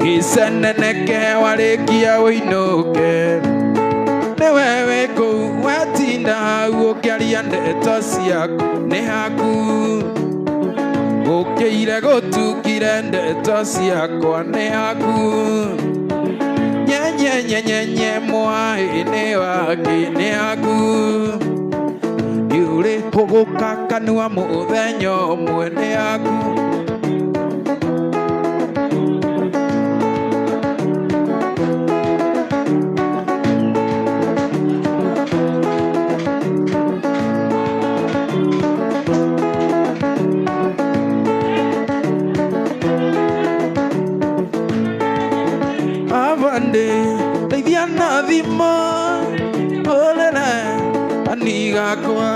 Giseneneke warikia uinuke ni wewe kuu wetinda ukiaria ndeto ciaku ni haku ukĩire gũtukire ndeto ciakwa nĩ haku nyenyenyenyenye mwaĩ-inĩ wake nĩ haku yũrĩ hũgũka kanua mũthenya ũmwe nĩ haku Teithia na thimo olele anigakwa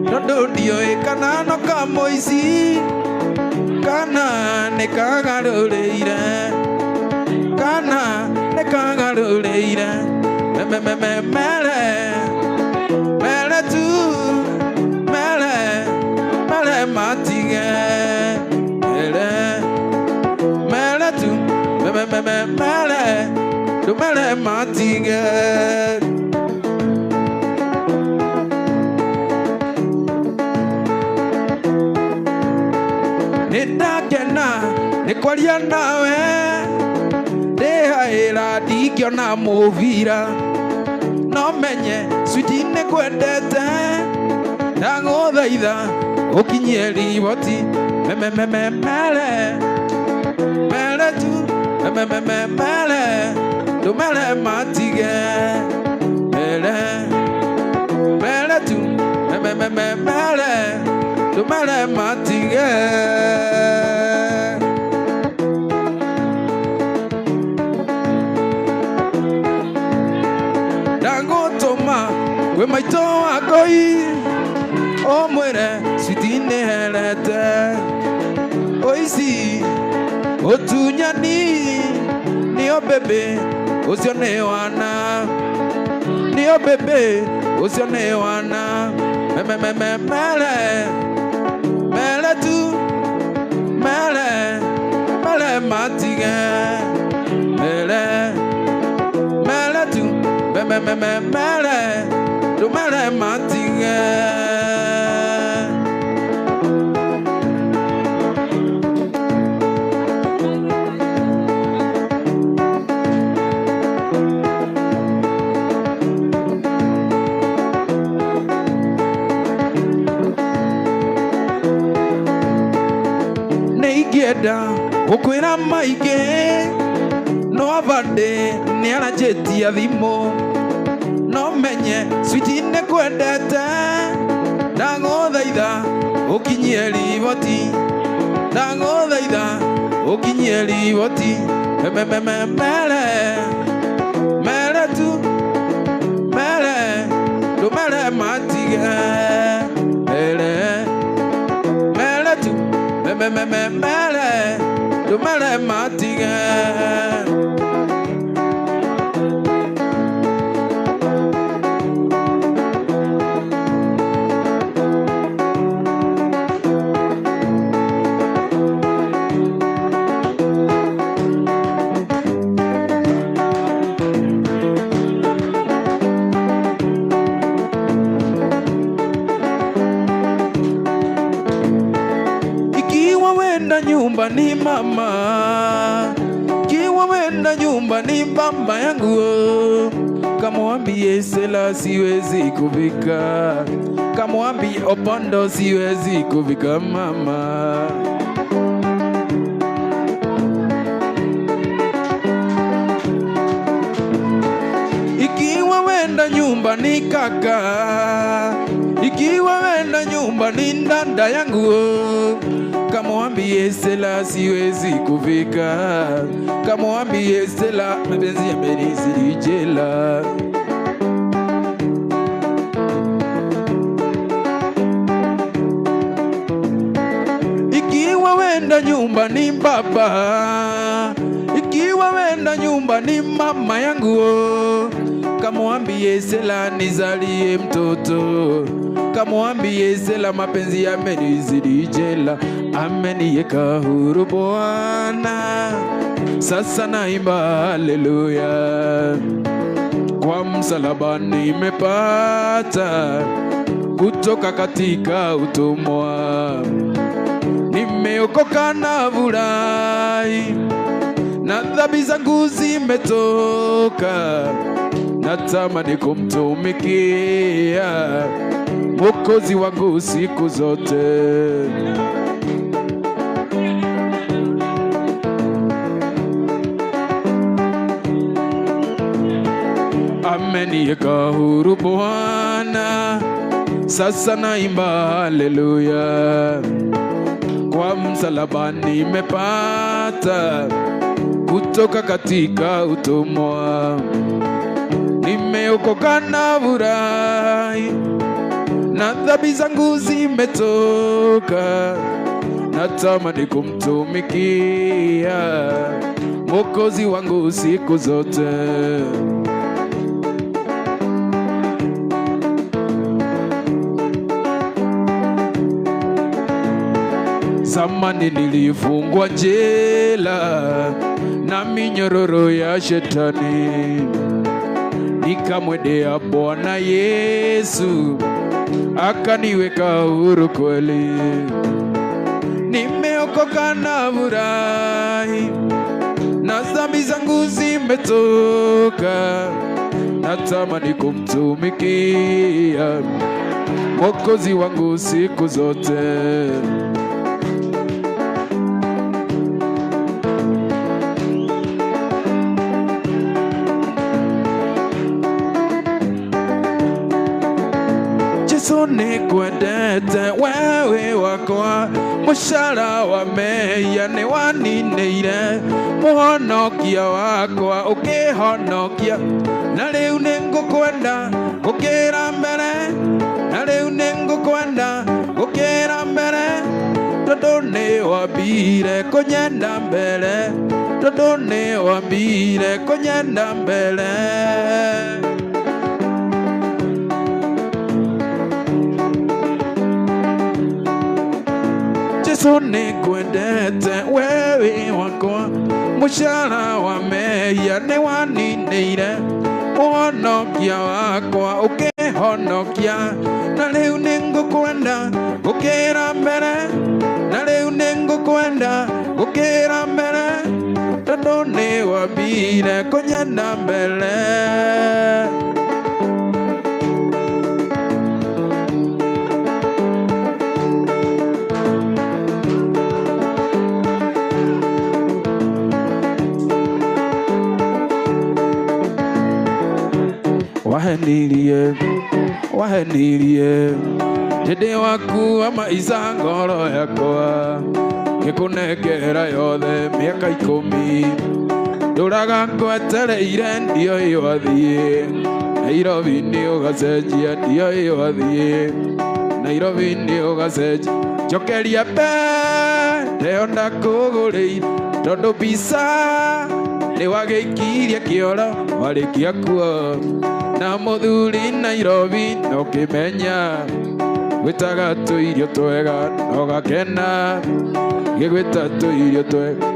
tondũ ndiũĩ kana no kamũici kana nĩ kagarũrĩire mere tu mere matige mere tu mere matige nĩndakena nĩ kwaria nawe ndĩhaĩra ndingĩona mũbira no menye switi nĩ kwendete ndagũthaitha ũkinyie riboti mere tu mere matige mere tu mere matige ndagũtũma gwĩ maitũ wakoi ũmwĩre switi nĩherete ũici ũtunyani nĩyo bebe ũcio nĩ wana nĩyo bebe ũcio nĩ wana mere tu mere matige mere tu mere matige nĩingĩenda gũkwĩra maingĩ no abande nĩaranjĩtia thimũ no menye switi nĩ kwendete ndagũthaitha ũkinyie riboti mere tu mere matige mere tu mere matige nyumba ni mama kiwa wenda nyumba ni baba yangu kamwambie Sela siwezi kufika kamwambie Opondo siwezi kufika mama ikiwa wenda nyumba ni kaka ikiwa wenda nyumba ni ndanda yangu kamwambie Sela siwezi kufika kamwambie Sela mapenzi yamenizidi jela ikiwa wenda nyumba ni baba ikiwa wenda nyumba ni mama yangu kamwambie Sela nizalie mtoto kamwambie Sela mapenzi yamenizidi jela ameniweka huru Bwana, sasa naimba haleluya. Kwa msalaba nimepata kutoka katika utumwa, nimeokoka na furahi, na dhambi zangu zimetoka, natamani kumtumikia Mwokozi wangu siku zote. Ameniweka huru Bwana, sasa naimba haleluya. Kwa msalaba nimepata kutoka katika utumwa, nimeokoka na furahi, na dhambi zangu zimetoka, natamani kumtumikia Mwokozi wangu siku zote. Zamani nilifungwa jela na minyororo ya shetani, nikamwendea Bwana Yesu akaniweka huru kweli. Nimeokoka na furahi, na dhambi zangu zimetoka, natamani kumtumikia Mwokozi wangu siku zote. Yesu nikwendete wewe wakwa, mushara wa mehia ni wanineire, muhonokia wakwa ukihonokia, na riu ningukwenda gukira mbere, na riu ningukwenda gukira mbere, tondu ni wambire kunyenda mbere, tondu ni wambire kunyenda mbere. Yesu nikwendete wewe wakwa, mushara wa mehia ni wanineire, muhonokia wakwa ukihonokia, na riu ningukwenda gukira mbere, na riu ningukwenda gukira mbere, tondu ni wambire kunyenda mbere. Wahenirie hĩndĩ waku ama ica ngoro yakwa, ngĩkũnengera yothe mĩaka 10, ndũraga ngwetereire ndioĩ wathiĩ, Nairobi nĩ ũgacenjia ndioĩ wathiĩ, Nairobi nĩ ũgacenjia, njokeria ndeo ndakũgũrĩire, tondũ mbica nĩ wagĩikirie kĩoro warĩkia kuo, na mũthuri Nairobi no kĩmenya, gwĩtaga tũirio twega no gakena, gĩgwĩta tũirio twega.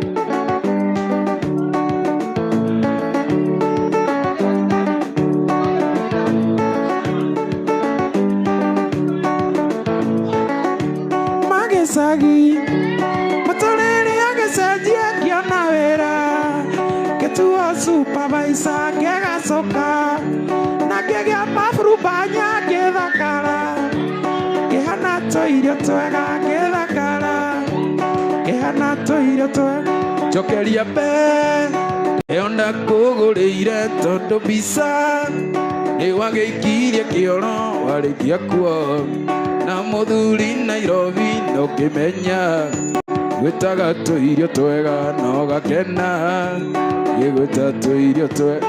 Magĩcagi mũtũrĩre agĩcenjia kĩona wĩra, gĩtuo supervisor gĩgacoka, na ngĩgĩa mabũrũbanya ngĩthakara, kĩhana tũirio twega ngĩthakara, kĩhana tũirio twega, njokeria ĩyo ndakũgũrĩire, tondũ mbica nĩ wagĩikirie kĩoro warĩkia kuo, na mũthuri Nairobi no kĩmenya, gwĩtaga tũirio twega no gakena, gĩgwĩta tũirio twega.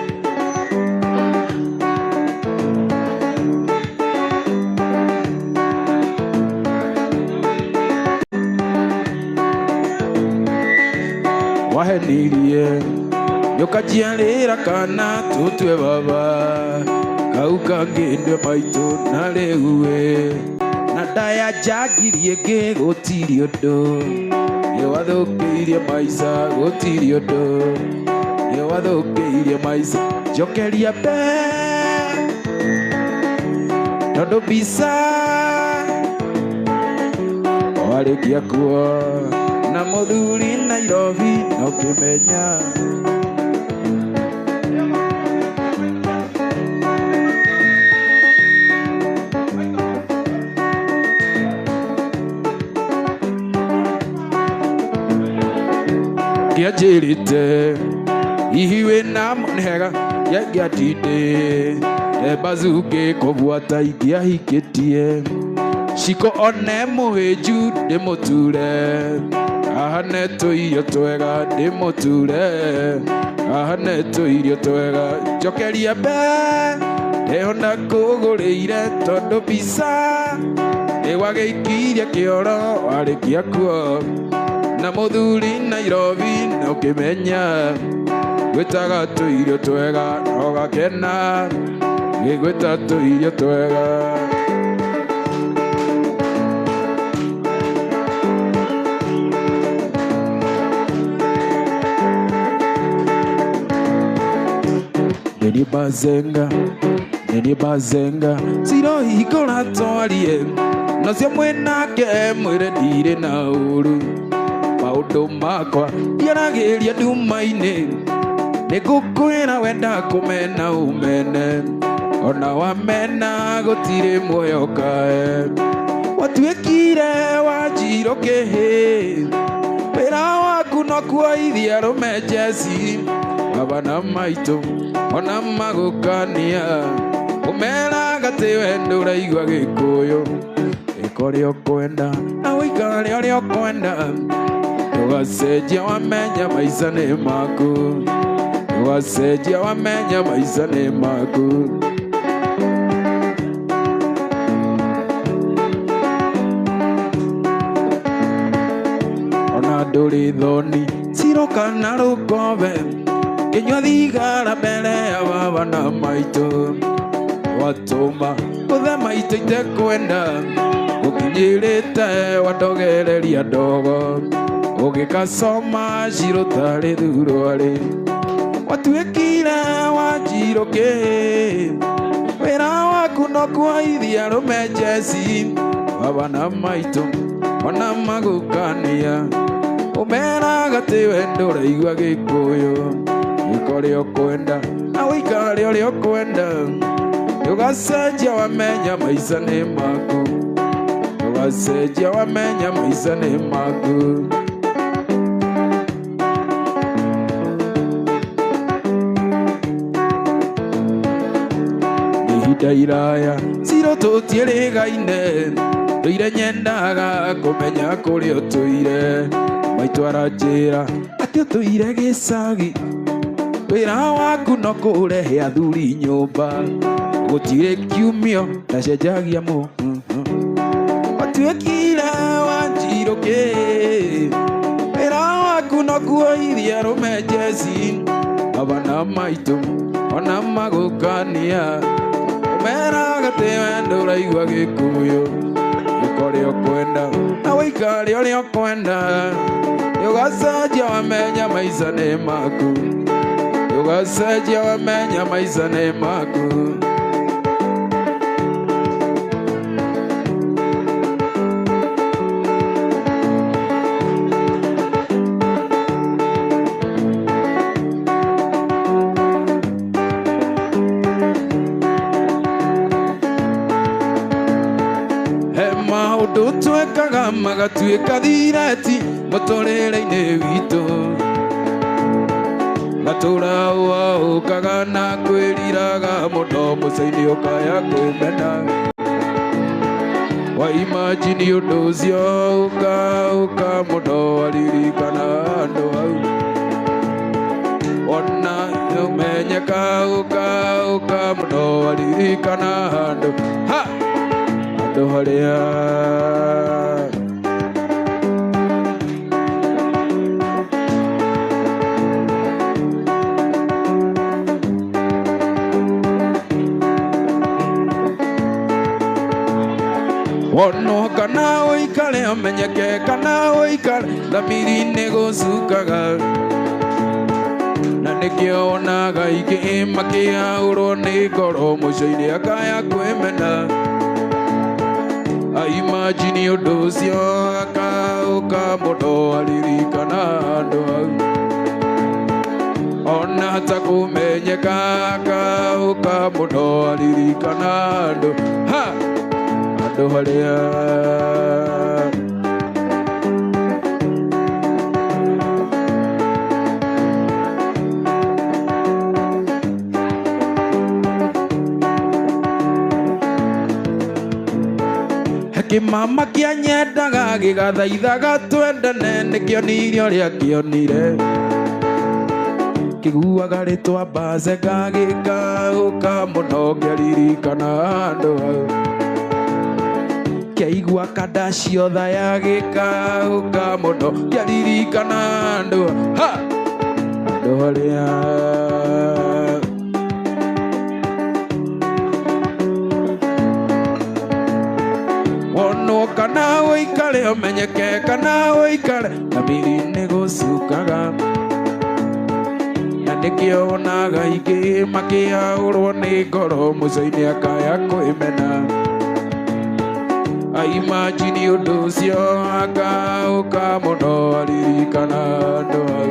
Wahenirie nĩũkanjiarĩra kana tũtue baba, kau kangĩ ndwe maitũ na rĩu na ndaya njangirie ngĩgũtirĩ ũndũ nĩwathũkĩirie maica gũtirĩ ũndũ nĩwathũkĩirie maica njokeria mbere tondũ mbica warĩkia kuo na mũthuri Nairobi no kĩmenya kĩanjĩrĩte hihi wĩna mũnehega yangĩatindĩ ebazũngĩ kũbuata ingĩahikĩtie ciko one mũhĩnju ndĩmũture ahane tũirio twega ndĩmũture ahane tũirio twega njokeria mbere ndehona kũgũrĩire tondũ mbica nĩwagĩikirie kĩoro warĩkia kuo na mũthuri Nairobi no kĩmenya gwĩtaga tũirio twega no gakena gĩgwĩta tũirio twega Neni bazenga siro hikora twarie nacio mwenake mwĩre ndirĩ na ũru maũndũ makwa ndiaragĩria nduma-inĩ nĩngũkwĩra wenda kũmena ũmene ona wamena gũtirĩ muoyo kae watuĩkire Wanjirũ kĩhĩ wĩra waku no kuoithia arũme njeci abana maitũ ona magũkania ũmeraga atĩ we ndũraigua Gĩkũyũ ĩka ũrĩa ũkwenda na ũikare ũrĩa ũkwenda ndũgacenjia wamenya maica nĩ maku ndũgacenjia wamenya maica nĩ maku ona ndũrĩ thoni ciroka na rũkobe kĩnyua thigara mbere ya baba na maitũ watũma gũthe maitũ itekwenda gũkinyĩrĩte wandogereria ndogo ũgĩkacoma Wanjirũ tarĩ thurwarĩ watuĩkire Wanjirũ kĩhĩ wĩra waku no kuoithia arũme njeci baba na maitũ ona magũkania ũmeraga atĩ we ndũraigua Gĩkũyũ ĩka ũrĩa ũkwenda na ũikare ũrĩa ũkwenda ndũgacenjia wamenya maica nĩ maku ndũgacenjia wamenya maica nĩ maku nĩ ihinda iraya Ciro tũtiĩrĩgaine ndũire nyendaga kũmenya kũrĩa ũtũire maitũ aranjĩra atĩ ũtũire gĩcagi wĩra waku no kũrehe athuri nyũmba gũtirĩ kiumio ndacenjagia watuĩkire Wanjirũ kĩhĩ wĩra waku no kuoithia arũme njeci baba na maitũ ona magũkania ũmeraga atĩ we ndũraigua Gĩkũyũ ĩka ũrĩa ũkwenda na ũikare ũrĩa ũkwenda ndũgacenjia wamenya maica nĩ maku ndũgacenjia wamenya maica nĩ maku maũndũ twekaga magatuĩka thireti mũtũrĩre-inĩ witũ gatũra ũkaga na kwĩriraga mũno mũcainĩ ũkaya kwĩmena wa imagine ũndũ ũcio ũka mũno waririkana andũ hau ona ũmenyeka ũka mũno waririkana andũ handũ harĩa wono kana uikare amenyeke kana uikare thamiri nigucukaga na nikio onaga ingĩ makĩaũrwo nĩ ngoro mũico-inĩ akaya kwĩmena imagine ũndũ ũcio akaũka mũndũ aririkana andũ hau ona ta kũmenyeka akaũka mũndũ aririkana andũ andũ harĩa Kĩmama kĩa nyendaga gĩgathaithaga twendane nĩkĩonire ũrĩa kĩonire kĩguaga rĩtwa Bazenga gĩkaũka mũno ngĩririkana andũ hau kĩaigua Kadashi Othaya gĩkaũka mũno ngĩririkana andũ andũ harĩa kana uikare umenyeke kana uikare thamiri nigucukaga na nikio onaga ingĩ makĩaũrwo nĩ ngoro mũico-inĩ akaya kwĩmena imagine ũndũ ũcio akaũka mũno aririkana andũ hau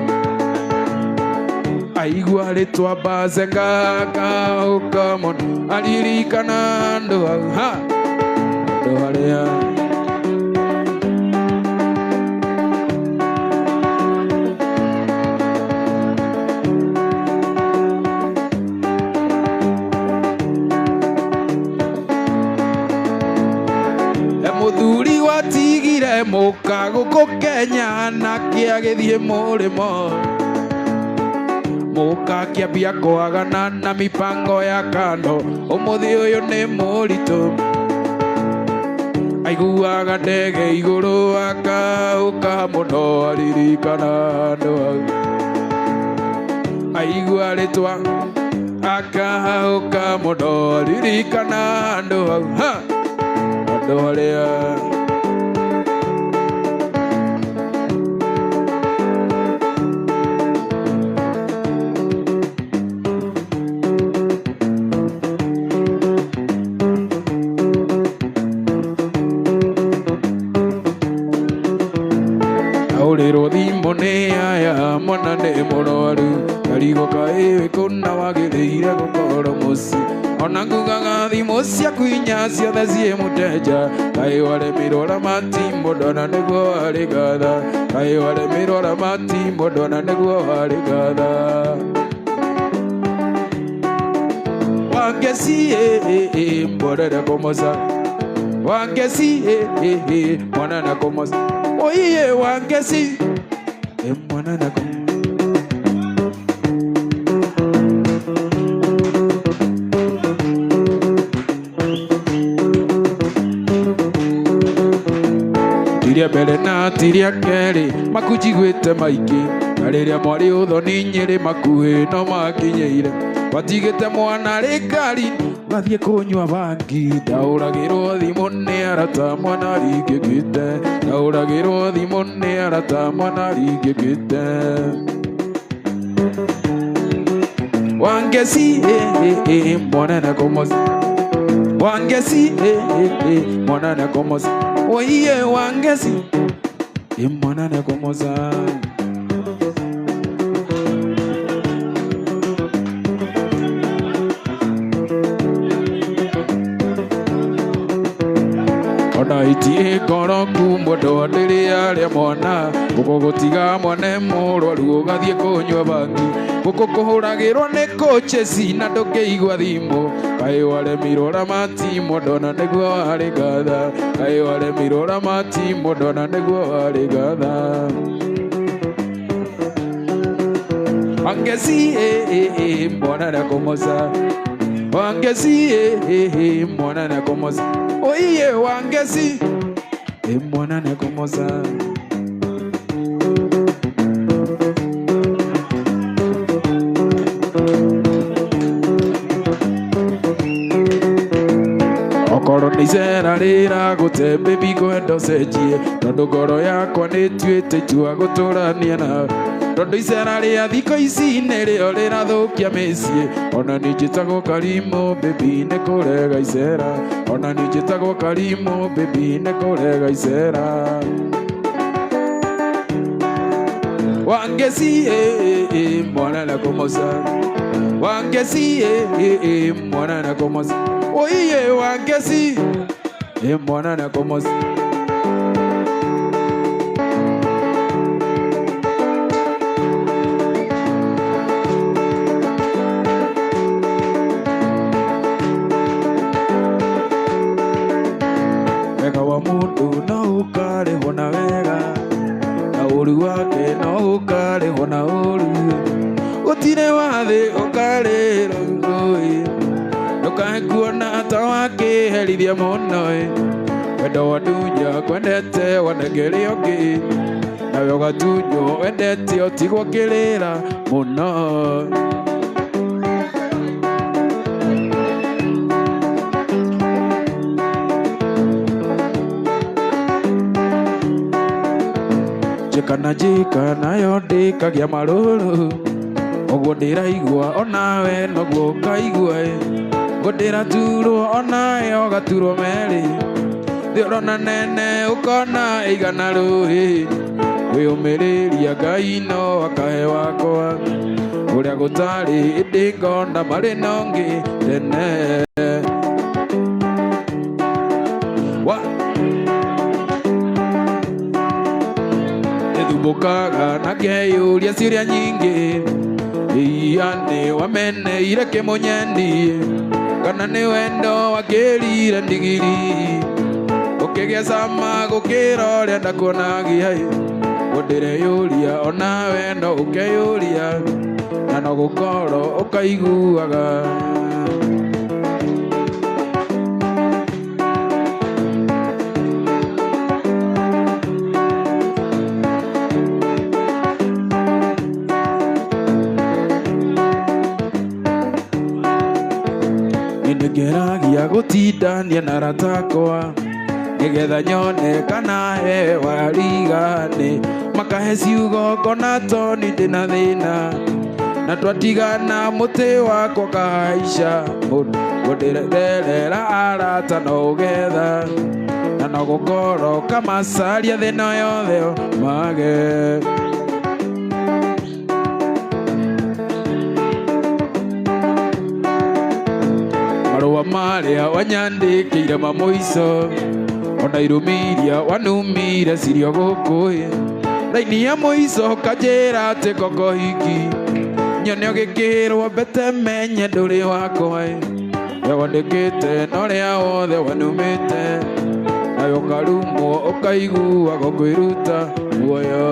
aigua rĩtwa Bazenga akaũka mũno aririkana andũ hau andũ harĩa mũthuri watigire mũka gũkũ Kenya nake agĩthiĩ mũrĩmo mũka akĩambia kwagana na mipango ya kando ũmũthĩ ũyũ nĩ mũritũ aiguaga ndege igũrũ akaũka mũno aririkana andũ hau aigua rĩtwa akaũka mũno aririkana andũ hau andũ harĩa aurĩrwo thimũ nĩ aya mwana nĩ mũrwaru karigo kaĩ kuna wagĩrĩire gũkorwo mũciĩ ona ngugaga thimũ ciaku inya ciothe ciĩ mũteja kaĩ waremirwo ramati mũndũ ona nĩguo warĩ gatha kaĩ waremirwo ramati mũndũ ona nĩguo warĩ gatha wangeci mbonere kũmoca wangeci mwana na kũmoca oiye wangeci mwana na kũmoca tiria mbere na tiria kerĩ makunjiguĩte maingĩ na rĩrĩa mwarĩ ũthoni Nyĩrĩ makuhĩ no makinyĩire watigĩte mwana rĩ ngari gathiĩ kũnyua bangi ndaũragĩrwo thimũ nĩ arata mwana ringĩkĩte ndaũragĩrwo thimũ nĩ arata mwana ringĩkĩte wangeci mwana na kũmoca wangeci mwana na kũmoca oiye wangeci mwana na kũmoca ona itie ngoro kumũndũ ndĩrĩa rĩa mwana gũkũ gũtiga mwana mũrwaru ũgathiĩ kũnyua bangi gũkũ kũhũragĩrwo nĩ kũcheci na ndũkĩigua thimũ kaĩ waremirwo ramati mũndũ ona nĩguo warĩ gatha kaĩ waremirwo ramati mũndũ ona nĩguo warĩ gatha wangeci mwana na kũmoca wangeci mwana na kũmoca oiye wangeci mwana na kũmoca okorwo nĩ icera rĩra gũte baby kwenda ũcenjie tondũ ngoro yakwa nĩtuĩte itua gũtũrania nawe tondũ icera rĩa thikũ ici nĩrĩo rĩrathũkia mĩciĩ ona niĩ njĩtagwo Karimũ baby nĩ kũrega icera ona niĩ njĩtagwo Karimũ baby nĩ kũrega icera Wangeci mwana na komosa Wangeci mwana na komosa Oye Wangeci mwana na komosa Wega wa mundu no ũkarĩhwo na wega ũru wake no ũkarĩhwo na ũru gũtirĩ wathĩ ũkarĩrwo ndũkae kuona ta wakĩherithia mũno wendo wa ndunya kwendete wanengere ũngĩ nawe ũgatunywo wendete ũtigwo kĩrĩra mũno Jika nayo ndĩkagia marũrũ ũguo ndĩraigua onawe noguo ũkaigua ngũndĩraturwo onawe ũgaturwo merĩ thĩ ũrona nene ũkona ĩigana rũĩ kwĩyũmĩrĩria Ngai no akahe wakwa ũrĩa gũtarĩ ĩndĩ ngona marĩ na ũngĩ tene Bukaga na keyuria ciũria nyingĩ iya nĩ wameneire kĩmũnyendi kana nĩ wendo wakĩrire ndigiri ũkĩgĩa cama gũkĩra ũrĩa ndakuonagia ũndĩreyũria ona wendo ũkeyũria na no gũkorwo ũkaiguaga Ngeragia gũtindania na ratakwa nĩgetha nyone kana he warigane makahe ciugo ngona toni ndĩna thĩna na twatigana mũtĩ wakwa kahaica gũndĩrerera arata no ũgetha na no gũkorwo kamacaria thĩna yothe mage Marũa marĩa wanyandĩkĩire ma mũico ona irũmiria wanumire cirio gũkũ raini ya mũico kanjĩra atĩ kokohiki nyone ũgĩkĩrwo mbete menye ndũrĩ wakwa wandĩkĩte norĩa wothe wanumĩte nayo ũkarumwo ũkaiguaga kwĩruta muoyo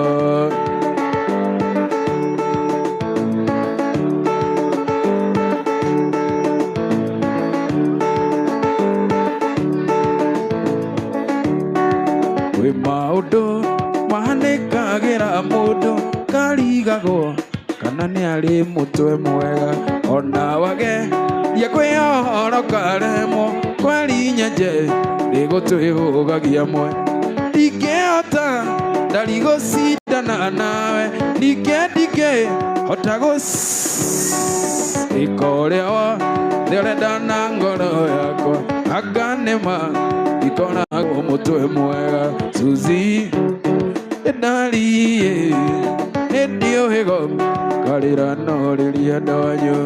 maũndũ mahanĩkagĩra mũndũ karigagwo kana nĩ arĩ mũtwe mwega ona wageria kwĩyohora karemwo kweri nyenje rĩgũtwĩhũgagia mwe ndingĩhota ndarigũcindana nawe ndingĩhota ĩka ũrĩa wothe ũrenda na ngoro yakwa akanĩma ikoragwo mũtwe mwega Suzi ndariĩ hĩndĩ ũhĩgo karĩra no rĩrĩa ndonyo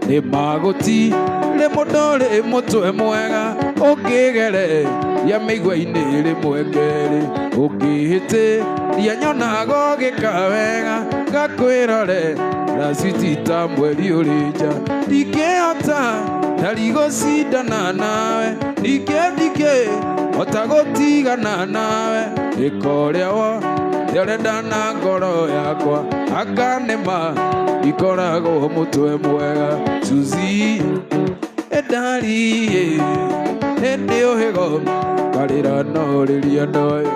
nĩ magũtirĩ mũndũ ũrĩ mũtwe mwega ũngĩgereria mĩigua-inĩ rĩmwe kerĩ ũngĩhĩtĩria nyonaga ũgĩka wega ngakwĩrorera switi ta mweri ũrĩ nja ndingĩhota ndarigũcindana nawe ndingĩhota gũtigana nawe ĩka ũrĩa wothe ũrenda na ngoro yakwa akanĩma ikoragwo mũtwe mwega Suzi ndariĩ hĩndĩ ũhĩgo karĩra no rĩrĩa ndoyo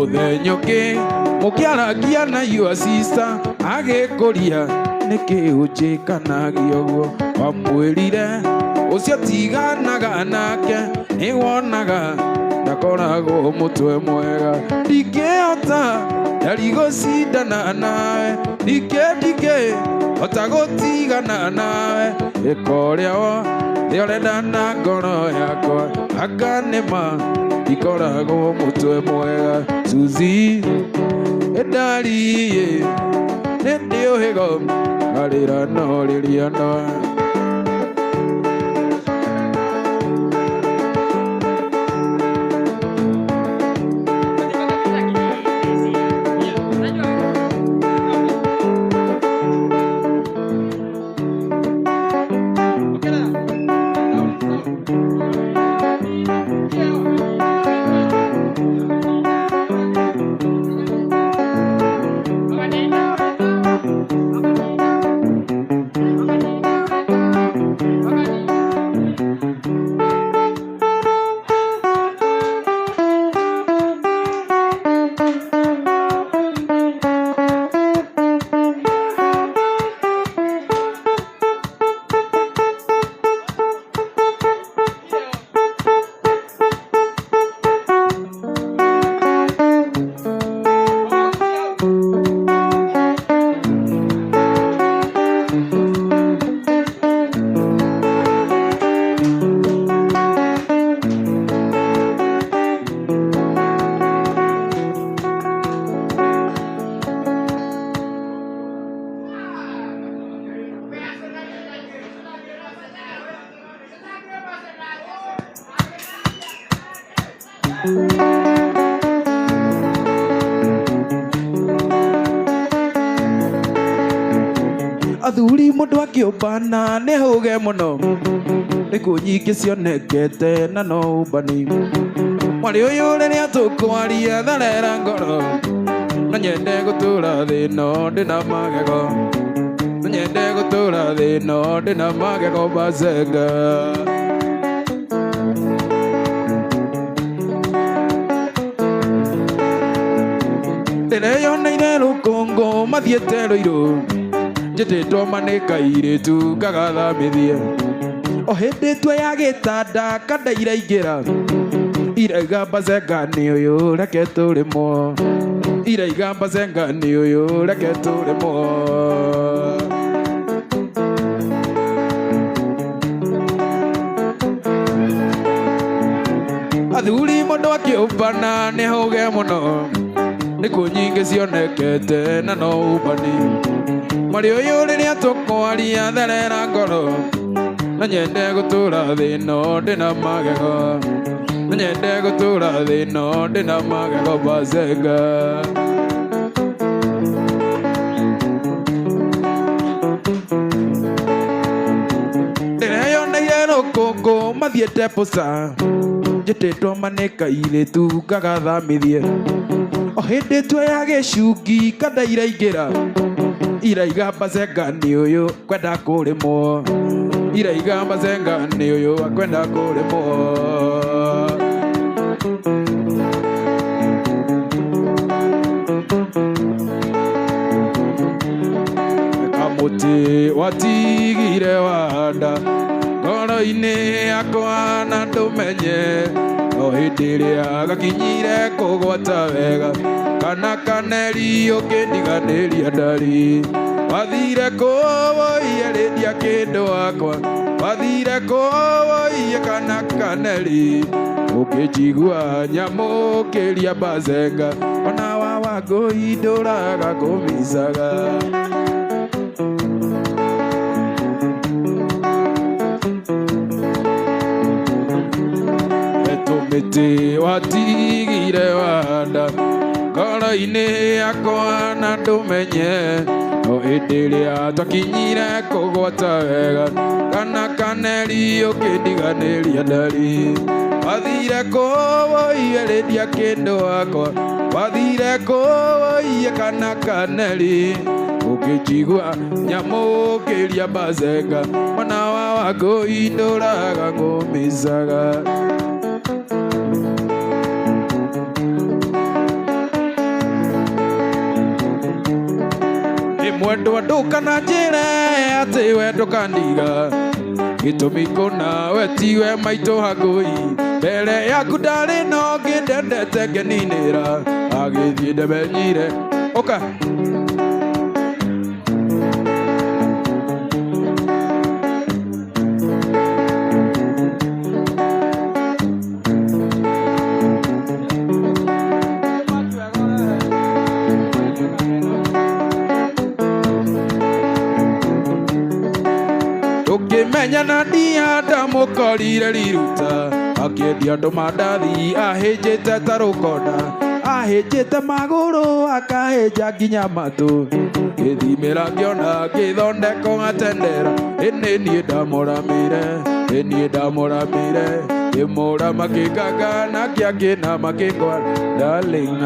Muthenyoke mukiaragia na your sister agikuria niki ujikanagia uguo wamwirire ucio tiganaga nake ni wonaga ndakoragwo mutwe mwega ndingihota ndari gucindana nawe ndingĩ hota gutigana nawe ikoria wo urenda na ngoro yakwa anga nĩma ndikoragwo mutwe mwega Suzi ndari nĩndĩ ũhĩgo ngarĩra no rĩrĩa no Athuri mundu akiumbana ni huge muno niku nyingi cionekete na no umbani mwari uyu riria tukwaria tharera ngoro na nyende gutura thino ndina magego na nyende gutura thino ndina magego Bazenga ndireyoneire rukungu mathiete ruiru njititwo manikairitu ngagathamithie o hindi twe ya gitanda kada iraingira iraiga Bazenga ni uyu reke turimwo iraiga Bazenga ni uyu reke turimwo athuri mundu akiumbana ni huge muno niku nyingi cionekete na no umbani mwari uyu riria tukwaria therera ngoro na nyende gutura thino ndina magego na nyende gutura thino ndina magego Bazenga ndireyoneire rukungu mathiete puca njititwo manikairitu ngagathamithie o hindi twe ya gicungi kada iraingira iraiga Bazenga ni uyu kwenda kurimwo iraiga Bazenga ni uyu kwenda kurimwo kamuti watigire wanda ngoro-ini yakwa na ndumenye o hindi ria gakinyire kugwata wega kana kaneri ukindiganiria ndari wathire kuwoiye rindia kindu wakwa wathire kuwoiye kana kaneri ukinjigua nyamukiria Bazenga ona wa Wangui nduraga kumicaga tumiti watigire wanda ngoro-ini yakwa na ndumenye o hindi ria twakinyire kugwata wega kana kaneri ukindiganiria ndari wathire kuwoiye rindia kindu wakwa wathire kuwoiye kana kaneri ukinjigua nyamukiria Bazenga ona wa Wangui nduraga kumicaga mwendo andũ kana njĩre atĩ we ndũkaniga gĩtũmi kũna we tiwe maitũ Hangũi mbere yaku ndarĩ no ngĩndendete ngĩninĩra agĩthiĩ ndemenyire ũka Ukimenya na ndia ndamukorire riruta akĩendia andũ mandathi ahĩnjĩte ta rũkona ahĩnjĩte magũrũ akahĩnja nginya matũ gĩthimĩra ngĩona gĩthondeko ngatendera ĩnĩ niĩ ndamũramĩire ngĩmũrama ngĩnganga na kĩangĩna makĩngwa darling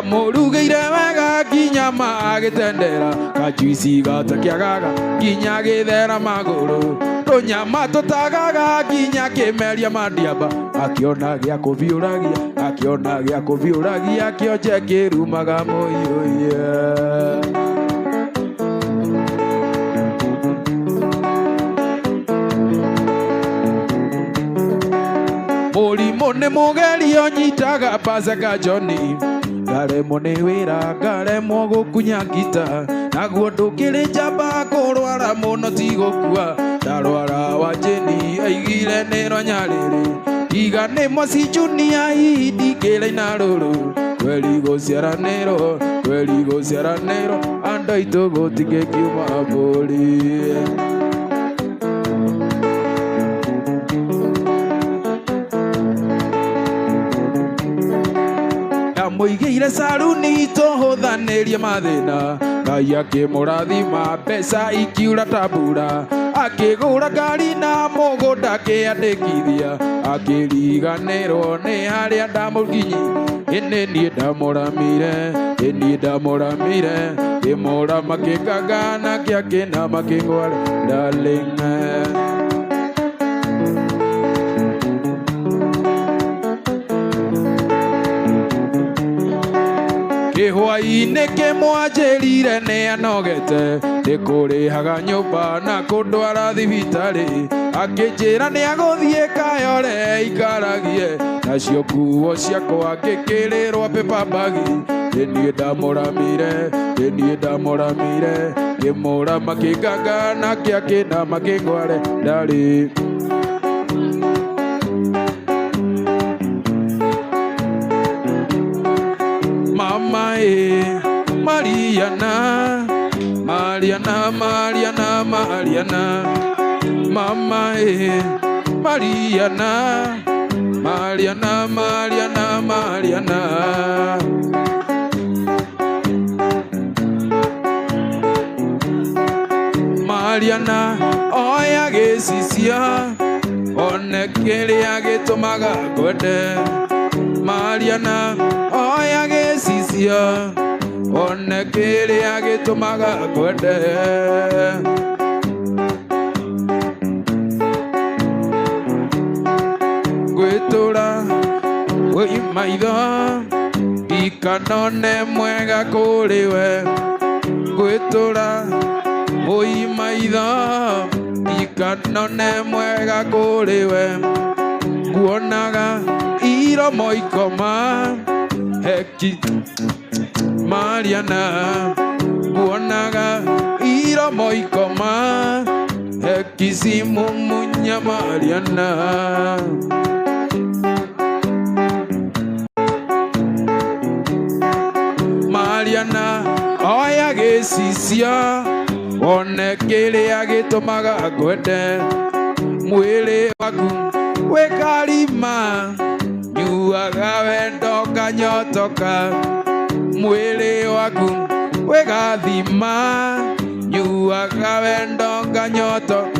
Mũrugĩire wega nginya magĩtendera kajuici gatakĩagaga nginya gĩthera magũrũ tũnyama tũtagaga nginya kĩmeria mandiamba akĩona gĩa kũbiũragia kĩonje kĩrumaga mũiyũia mũrimũ nĩ mũgerio nyitaga Pasaka Johni ngaremwo nĩ wĩra ngaremwo gũkunya ngita naguo ndũkĩrĩ njamba kũrwara mũno ti gũkua ndarwara Wanjĩni aigire nĩ rwanyarĩrĩ iga nĩ Mosi Junior hihi ndingĩraina rũrũ kweri gũciaranĩrwo andũ aitũ gũtingĩkiuma mbũri mũigĩire saruni tũhũthanĩrie mathĩna Ngai akĩmũrathima mbeca ikiura ta mbura akĩgũra ngari na mũgũnda akĩandĩkithia akĩriganĩrwo nĩ harĩa ndamũkinyi ĩnĩ niĩ ndamũramĩire ngĩmũrama ngĩnganga na kĩangĩna makĩngware darling Kĩhũa-inĩ kĩmwanjĩrire nĩ anogete nĩ kũrĩhaga nyũmba na kũndwara thibitarĩ akĩnjĩra nĩ agũthiĩ kayore ikaragie nacio nguo ciakwa ngĩkĩrĩrwo paper bag ĩnĩ ndamũramĩire ngĩmũrama ngĩnganga na kĩangĩna makĩngware ndarĩ Mariana mama Mariana oya gĩcicia one kĩrĩa gĩtũmaga ngwende Mariana oya gĩcicia one kĩrĩa gĩtũmaga ngwende ngwĩtũra wĩ maitho ikanone mwega kũrĩ we ngwĩtũra wĩ maitho ikanone mwega kũrĩ we nguonaga iromo ikoma heki Mariana nguonaga iromo ikoma heki simumunya Mariana oya gĩcicia one kĩrĩa gĩtũmaga ngwende mwĩrĩ waku wĩ karima nyuaga wendo nganyotoka mwĩrĩ waku wĩ gathima nyuaga wendo nganyotoka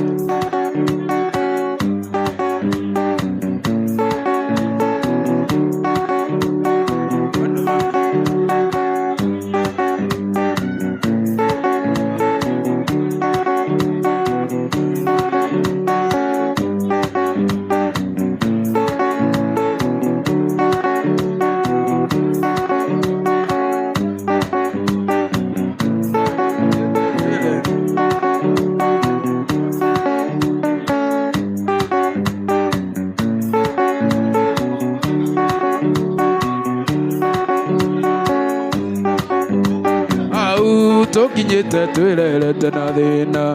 kinyite twirerete na thina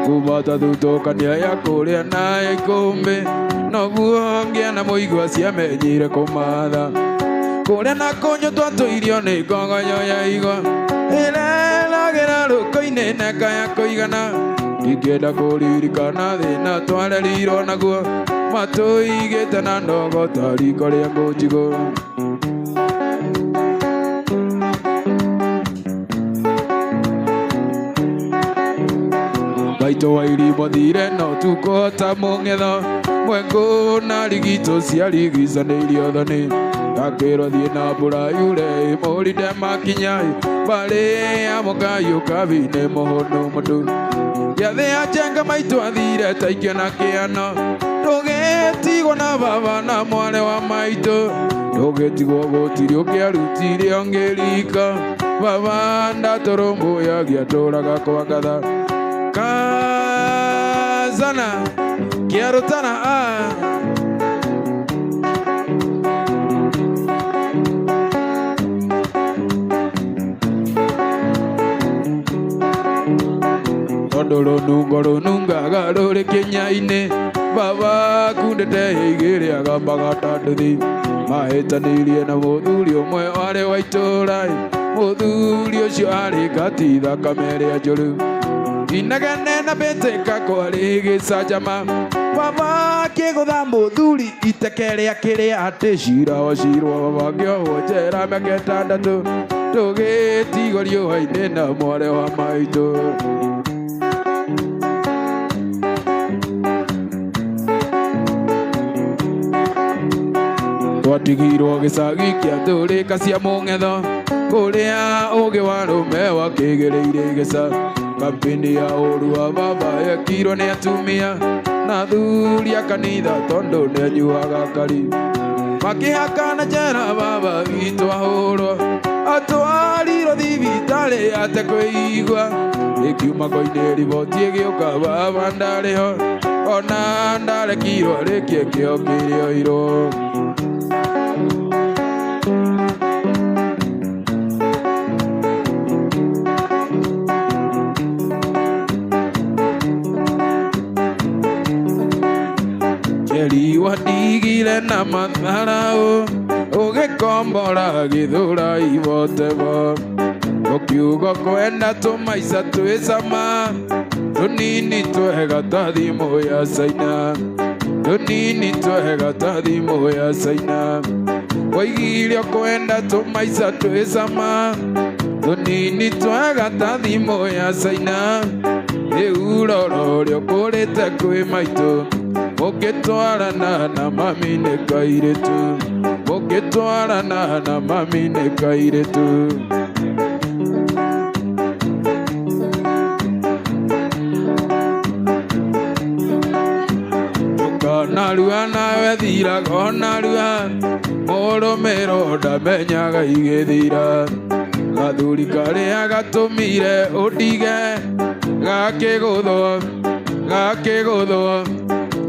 kuma tathutũkania ya kũrĩa na ya ikũmbĩ noguo ngĩana mũigua ciamenyire kũmatha kũrĩa na kũnyũ twatũirio nĩ ngogonyo ya igwa ĩreragĩra rũkũ-inĩ neka ya kũigana ingĩenda kũririkana thĩna twarerirwo naguo matũigĩte na ndogo ta riko rĩa ngũnjigũ maitũ wa irimo thire no tukũhota mũng'etho mwengu na rigitũ ciarigicanĩirio thoni ngakĩrwo thiĩ na mbura yure mũrinde makinya barĩ amũkayũ kabine mũhũnũ mũndũ gĩathĩ ya njenga maitũ athire taikio na kĩano ndũgĩtigwo na baba na mwarĩ wa maitũ ndũgĩtigwo gũtirĩ ũkĩarutire ongĩrika baba ndatũrũmbũyagia tũraga kwa ngatha kazana kĩarũtana tondũ rũnungo rũnungaga rũrĩ kĩnya-inĩ baba kundĩte igĩrĩaga magatandũthi mahĩtanĩirie na mũthuri ũmwe warĩ wa itũũra mũthuri ũcio arĩ ngati thakame ĩrĩa njũru inegene na mbĩtĩka kwarĩ gĩcanjama baba akĩgũtha mũthuri iteke rĩake rĩa atĩ cira wacirwo baba ngĩohwo njera mĩaka 6 tũgĩtigwo riũa-inĩ na mwarĩ wa maitũ twatigirwo gĩcagi kĩa ndũrĩka cia mũng'etho kũrĩa ũgĩ wa rũme wakĩgĩrĩire gĩca kampeni ya ũru wa baba yekirwo nĩ atumia na thuri a kanitha tondũ nĩ anyuaga ngari makĩhakana njera baba witũ ahũrwo atwarirwo thibitarĩ atekwĩigua ĩkiuma koinĩ riboti ĩgĩũka baba ndarĩ ho ona ndarekirwo rĩkie kĩo kĩrĩoirwo wadigire na matharaũ ũgĩkombora gĩthũrai botebo ũkiuga kwenda tũmaica twĩ cama tũnini twega ta thimũ ya caina tũnini twega ta thimũ ya caina waigire kwenda tũmaica twĩ cama tũnini twega ta thimũ ya caina rĩu roro rĩo kũrĩte kwĩ maitũ mũkĩtwarana na mami nĩ kairĩtu mũkĩtwarana na mami nĩ kairĩtu ndũkanarua nawe thiraga onarua mũrũmĩrwo ndamenyaga igĩthira gathuri karĩa gatũmire ũndige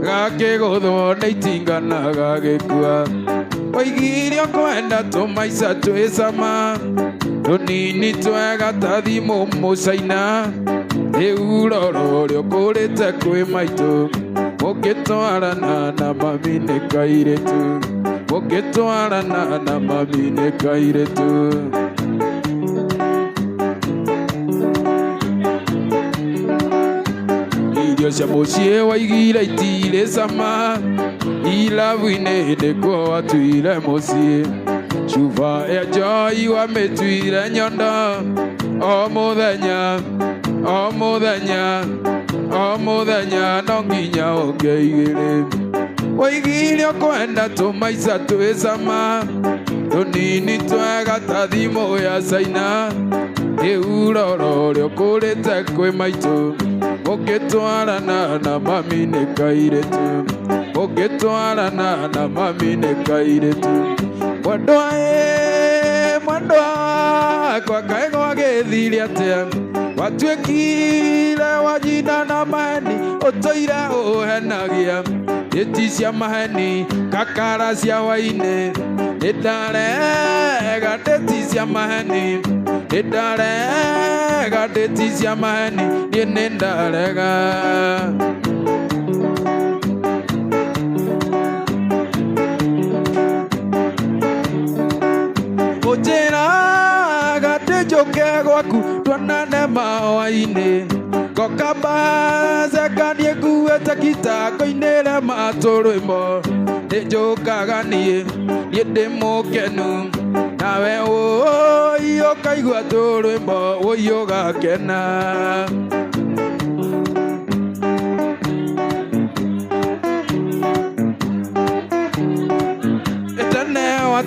gakĩgũthwo nĩ itinga na gagĩkua waigire kwenda tũmaica twĩ cama tũnini twega ta thimũ mũcaina rĩu roro rĩo kũrĩte kwĩ maitũ mũkĩtwarana na mami nĩ kairĩtu mũkĩtwarana na mami nĩ kairĩtu irio cia mũciĩ waigire itirĩ cama irabu-inĩ nĩkuo watuire mũciĩ cuba ya njoi wamĩtuire nyondo o mũthenya no nginya ũngĩigĩrĩ waigire kwenda tũmaica twĩ cama tũnini twega ta thimũ ya caina rĩu roro rĩo kũrĩte kwĩ maitũ mũkĩtwarana na mami nĩ kairĩtu mũkĩtwarana na mami nĩ kairĩtu mwendwa kwa kaĩ gwagĩthire atĩa watuĩkire wanyina na mani ũtũire ũhenagia ndeti cia maheni kakara cia waine ndarega ndeti cia maheni ndarega ndeti cia maheni nie ndarega ujira gatijoke gwaku twanane mawaine kokamba zekanie kuete kitako-inĩ matũrwĩmo nĩnjũkaga niĩ ndĩ mũkenu nawe ũi ũkaigua tũrwĩmo ũi ũgakena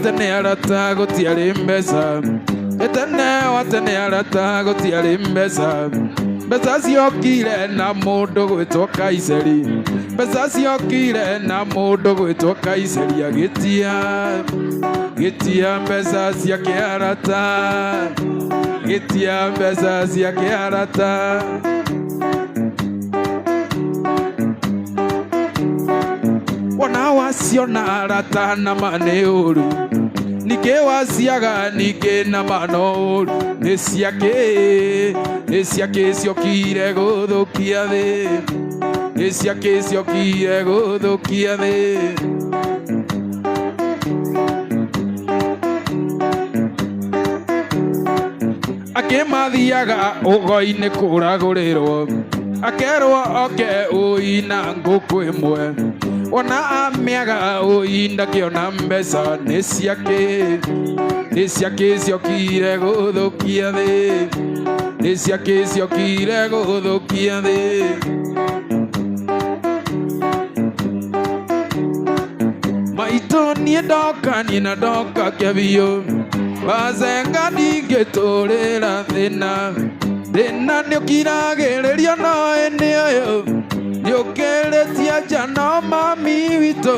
tene arata gũtiarĩ mbeca tene arata gũtiarĩ mbeca ciokire na mũndũ gwĩtwo Kaiseri mbeca ciokire na mũndũ gwĩtwo Kaiseri agĩtia mbeca ciake arata gĩtia mbeca ciake arata wona waciona arata na manĩ ũru ningĩ waciaga ningĩ na mano ũru nĩ ciake ciokire gũthũkia thĩ nĩ ciake ciokire gũthũkia thĩ akĩmathiaga ũgoi-inĩ kũragũrĩrwo akerwo oke ũi na ngũkũ ĩmwe wona amĩaga ũi ndakĩona mbeca nĩ ciake ciokire gũthũkia thĩ nĩ ciake ciokire gũthũkia thĩ maitũ niĩ ndoka kĩbiũ wacenga ndingĩtũrĩra thĩna nĩũkiragĩrĩria no ĩnĩ ũyũ nĩũkĩrĩtie nja no mami witũ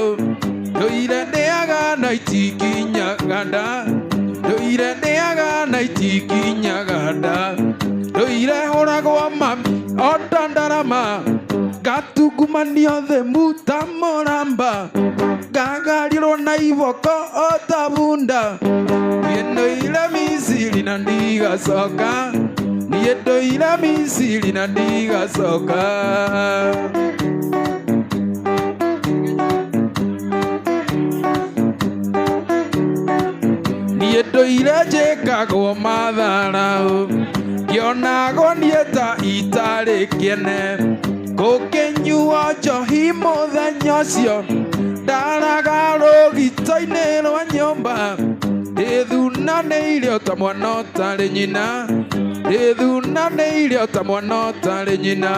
ndũire ndĩaga na itikinyaga nda ndũire ndĩaga na itikinyaga nda ndũire hũragwo mami ota ndarama ngatungumania thĩ muta mũramba ngagarirwo na iboko ota bunda niĩ ndũire Misiri na ndigacoka niĩ ndũire Misiri na ndigacoka niĩ ndũire njĩkagwo matharaũ ngĩonagwo niĩ ta itarĩ kĩene gũkĩnyuo njohi mũthenya ũcio ndaraga rũgito-inĩ rwa nyũmba ndĩthunanĩire ta mwana ũtarĩ nyina ndĩthunanĩire ta mwana ũtarĩ nyina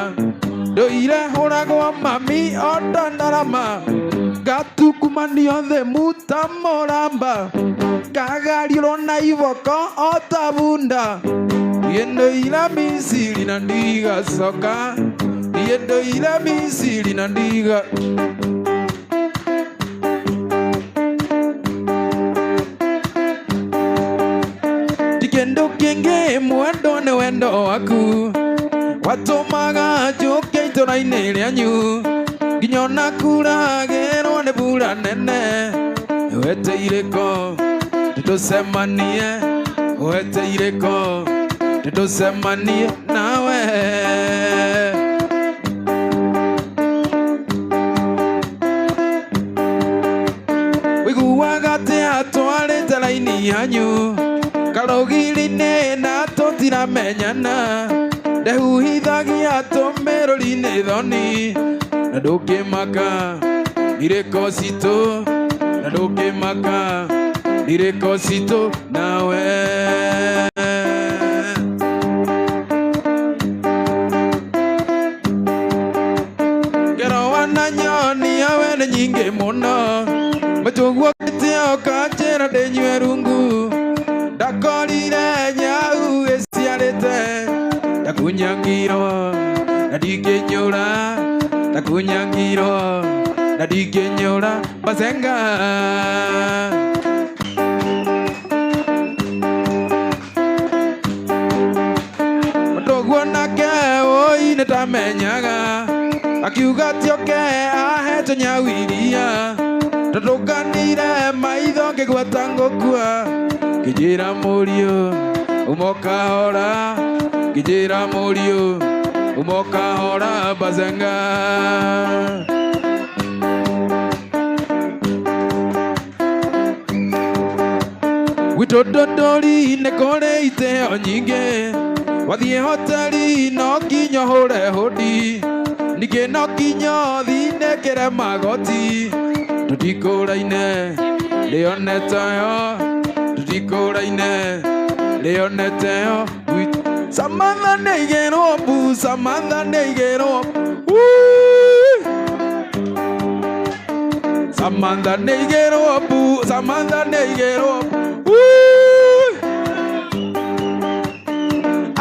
ndũire hũragwo mami ota ndarama ngatukumanio thĩ muta mũramba ngagarirwo na iboko ota bunda niĩ ndũire Misiri na ndigacoka niĩ ndũire Misiri na ndiga kĩndũ kĩngĩ mwendo nĩ wendo waku watũmaga njũke itũra-inĩ rĩanyu nginya ona kuragĩrwo nĩ mbura nene weteirĩko nĩtũcemanie weteirĩko nĩtũcemanie nawe wĩiguaga atĩa twarĩte raini yanyu karũgiri-inĩ na tũtiramenyana ndehuhithagia tũmĩrũri-inĩ thoni na ndũkĩmaka irĩko citũ na ndũkĩmaka irĩko citũ nawe ngero na nyoni yawe nĩ nyingĩ mũno mĩtũguo gĩtĩoka njĩra ndĩnyue rungu ndakorire nyau ĩciarĩte ndakunyangirwo na ndingĩnyũra ndakunyangirwo na ndingĩnyũra macenga mũndũguo nake ũi nĩtamenyaga akiuga tioke ahe tonyawiria tatukanire maitho ngĩgwata ngũkua ngĩnjĩra mũriũ umoka hora ngĩnjĩra mũriũ umoka hora bazenga gwitũ Ndũndũri nĩ kũrĩ itĩo nyingĩ wathiĩ hoteli no nginya ũhũre hũdi ningĩ no nginya ũthinĩkĩre magoti tũtikũraine rĩonete yo tũtikũraine rĩonete yo Samantha nĩigĩrwo mbu Samantha nĩigĩrwo Samantha nĩigĩrwo mbu Samantha nĩigĩrwo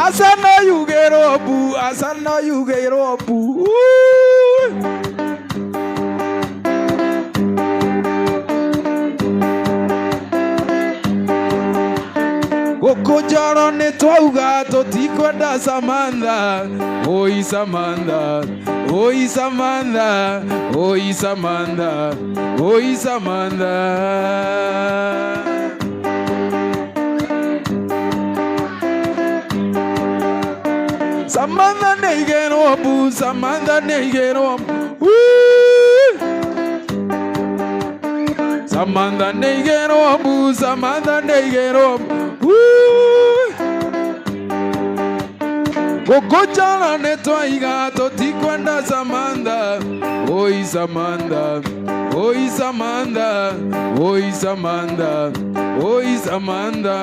Asana yugĩrwo mbu Asana yugĩrwo mbu gũkũ Njoro nĩ twauga tũtikwenda Samantha oi Samantha oi Samantha oi Samantha oi Samantha Samantha nĩigĩrwo mbu Samantha nĩigĩrwo mbu Samantha nĩigĩrwo mbu Samantha nĩigĩrwo mbu gũkũ Njoro nĩ twaiga tũtikwenda Samantha oi Samantha oi Samantha oi Samantha oi Samantha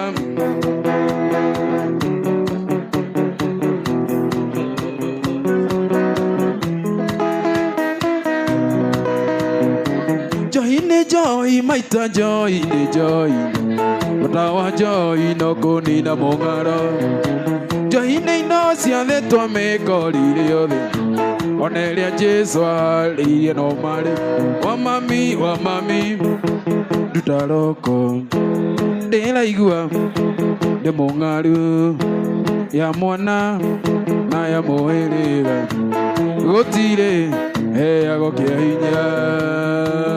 Joy, maita joy, ni joy. Matawa joy, no kuni na mongaro. Joy ni no siane to me kori yode. Onelia Jesu ali no mare. Wa mami, dutaroko. De la igua, de mongaru. Ya mwana, na ya moherera. Gotire, ago kia hinya.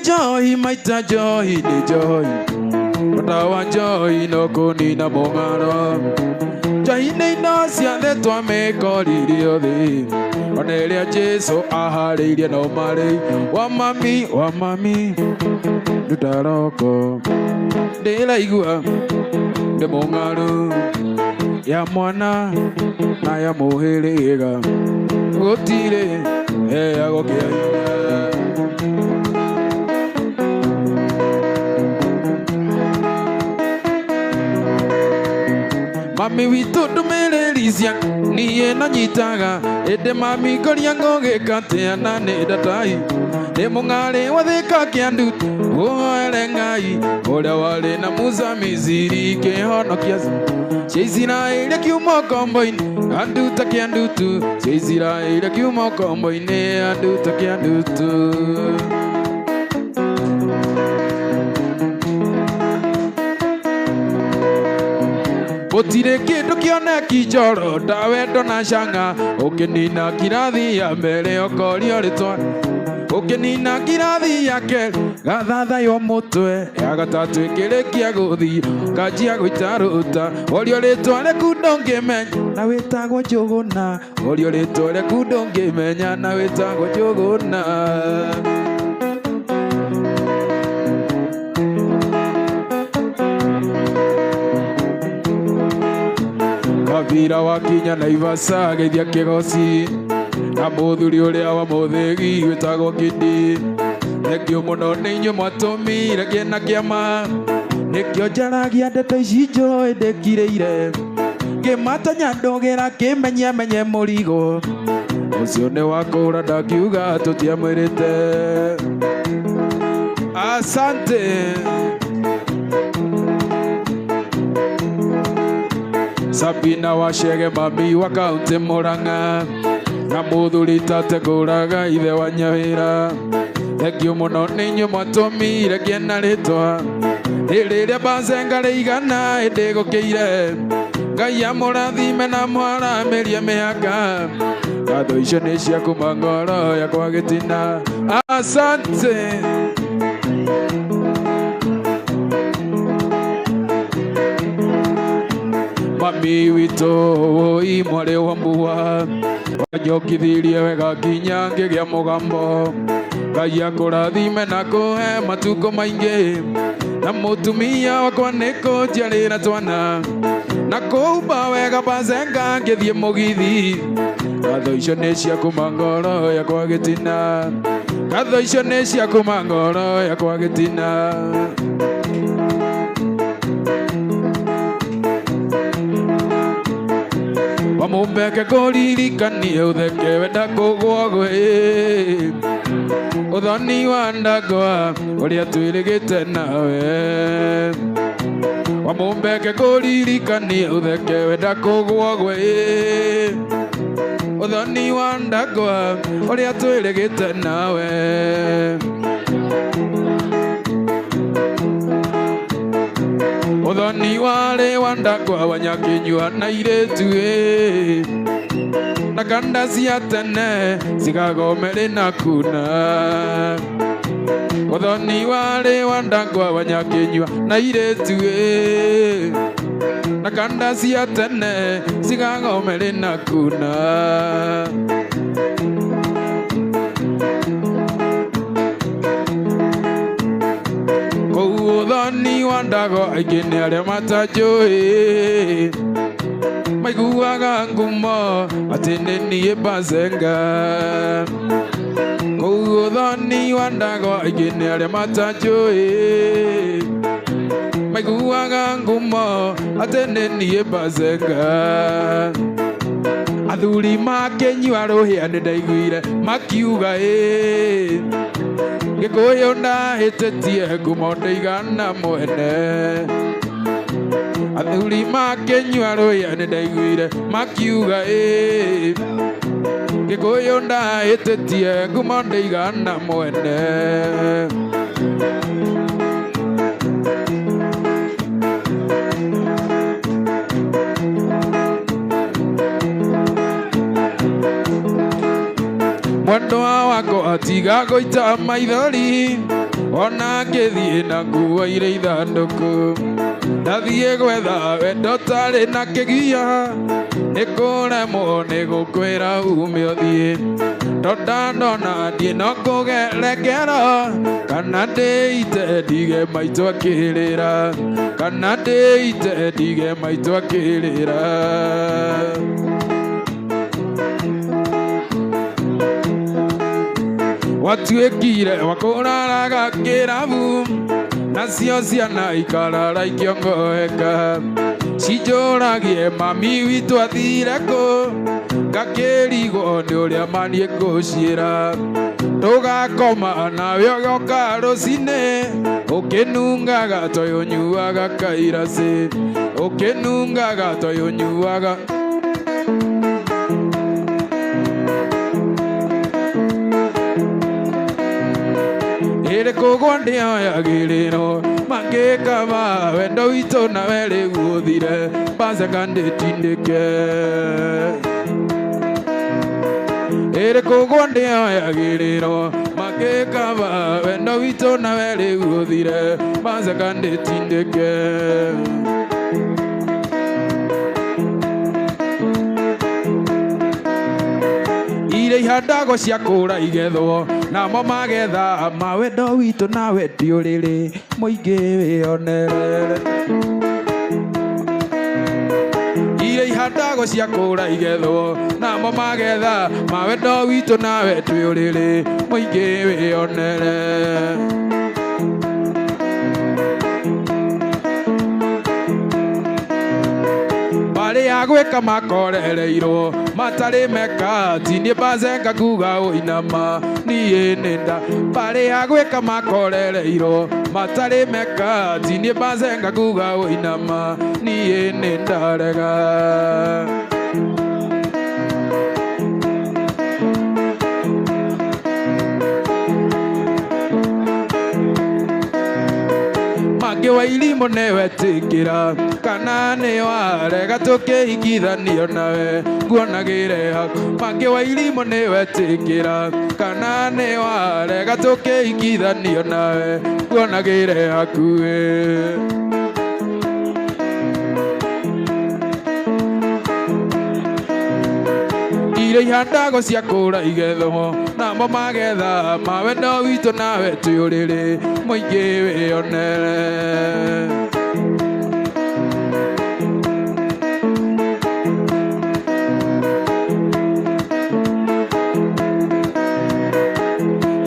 Joy, maita joy, ni joy. Matawa joy, no kuni na mongaro. Joy ni no siane twa me kori yothe. Onelia Jesu ahariirie no mare. Wa mami, dutaroko. Ndĩra igua, ndĩ mongaro. Ya mwana na ya mũhĩrĩga. Gũtirĩ heagwo kĩhinya. Mami witũ ndũmĩrĩri cia niĩ no nyitaga ĩndĩ mami ngoria ngũgĩka atĩa na nĩ ndatai nĩ mũng'arĩ wa thĩka kĩandu ũhoere Ngai ũrĩa warĩ na Musa Misiri kĩhonokia cia Isiraeli kiuma ũkombo-inĩ anduta kĩandutu cia Isiraeli kiuma ũkombo-inĩ anduta kĩandutu. Gũtirĩ kĩndũ kĩoneki Njoro ta wendo na canga ũkĩnina kirathi ya mbere ũkorio rĩtwa ũkĩnina kirathi ya kerĩ gathathayo mũtwe ya gatatũ ĩkĩrĩkia gũthiĩ kanjia gũita rũta ũrio rĩtwa rĩaku ndũngĩmenya na wĩtagwo Njũgũna ũrio rĩtwa rĩaku ndũngĩmenya na wĩtagwo Njũgũna. Kabira wakinya Naivasha geithia kĩgoci na mũthuri ũrĩa wa mũthĩgi wĩtagwo Kĩndĩ. Thengio mũno nĩ inyuĩ mwatũmire kĩna kĩama nĩkĩo njaragia ndeto ici njũĩ ndĩkirĩire ngĩmatonya ndũgĩra kĩmenye mũrigo ũcio nĩ wakũra ndakiuga tũtiamwĩrĩte. Asante. Sabina wa Chege mami wa kaunti Murang'a na muthuri tategũraga ithe wa Nyawĩra thengio mũno nĩ inyuĩ mwatũmire ngĩe rĩtwa rĩrĩa Bazenga rĩigana ndĩgũkĩire Ngai amũrathime na mwaramĩrie mĩhaka ngatho icio nĩ cia kuma ngoro yakwa gĩtina asante mami witũ imwarĩ wa mbua wanyokithirie wega nginya ngĩgĩa mũgambo Ngai akũrathime na kũhe matukũ maingĩ na mũtumia wakwa nĩ kũnjiarĩra twana na kũumba wega Bazenga ngĩthiĩ mũgithi ngatho icio nĩ cia kuma ngoro yakwa gĩtina ngatho icio nĩ cia kuma ngoro yakwa gĩtina Wamumbeke kũririkania ũtheke wenda kũgũa gwĩ ũthoni wa ndagwa ũrĩa twĩrĩgĩte nawe Wamumbeke kũririkania ũtheke wenda kũgũa gwĩ ũthoni wa ndagwa ũrĩa twĩrĩgĩte nawe Ũthoni warĩ wa ndagwa wa Nyakĩnyua na airĩtu na kanda cia tene cigagomere na kuna Ũthoni warĩ wa ndagwa wa Nyakĩnyua na airĩtu na kanda cia tene cigagomere na kuna Ũthoni wa ndagwa aingĩ nĩ arĩa matanjũĩ maiguaga ngumo atĩ nĩ niĩ Bazenga Ũthoni wa ndagwa aingĩ nĩ arĩa matanjũĩ maiguaga ngumo atĩ nĩ niĩ Bazenga Athuri Makĩnyua rũhĩa nĩ ndaiguire makiuga Gĩkũyũ ndahĩtĩtie ngumo ndaigana mwene Athuri Makĩnyua rũhĩa nĩ ndaiguire makiuga Gĩkũyũ ndahĩtĩtie ngumo ndaigana mwene Mwendwa wakwa atiga gũita maithori ona ngĩthiĩ na nguo irĩ ithandũkũ ndathiĩ gwetha wendo tarĩ na kĩgia nĩ kũremwo nĩ gũkwĩra ume ũthiĩ tonda ndona ndiĩ no kũgerekera kana ndĩite ndige maitũ akĩrĩra kana ndĩite ndige maitũ akĩrĩra Watuĩkire wakũraraga kĩrabu nacio ciana ikarara ikĩongoeka cinjũragie mami witũ athire kũ ngakĩrigwo nĩ ũrĩa maniĩ ngũciĩra tũgakoma nawe ũgĩoka rũcinĩ ũkĩnungaga toĩ ũnyuaga kairacĩ ũkĩnungaga toĩ ũnyuaga Kũgwa ndĩoyagĩrĩrwo mangĩkaba wendo witũ nawe rĩu ũthire Bazenga ndĩtindĩke Kũgwa ndĩoyagĩrĩrwo mangĩkaba wendo witũ nawe rĩu ũthire Bazenga ndĩtindĩke Iria ihandagwo cia kũra igethwo namo magetha mawendo witũ nawe ndiũrĩrĩ mũingĩ wĩonerere Iria ihandagwo cia kũra igethwo namo magetha mawendo witũ nawe ndiũrĩrĩ mũingĩ wĩonere ya gwika makorereirwo matari meka tini bazenga kuga uinama niye nenda bare ya gwika makorereirwo matari meka tini bazenga kuga uinama niye nenda rega wa ilimu newe tikira kana ne warega tukihikithanio nawe nguonagire haku mange wa ilimu newe tikira kana ne warega tukihikithanio nawe nguonagire haku ihandago cia kũra igethwo namo magetha mawe no witũ nawe tũrĩrĩ mũingĩ wĩonere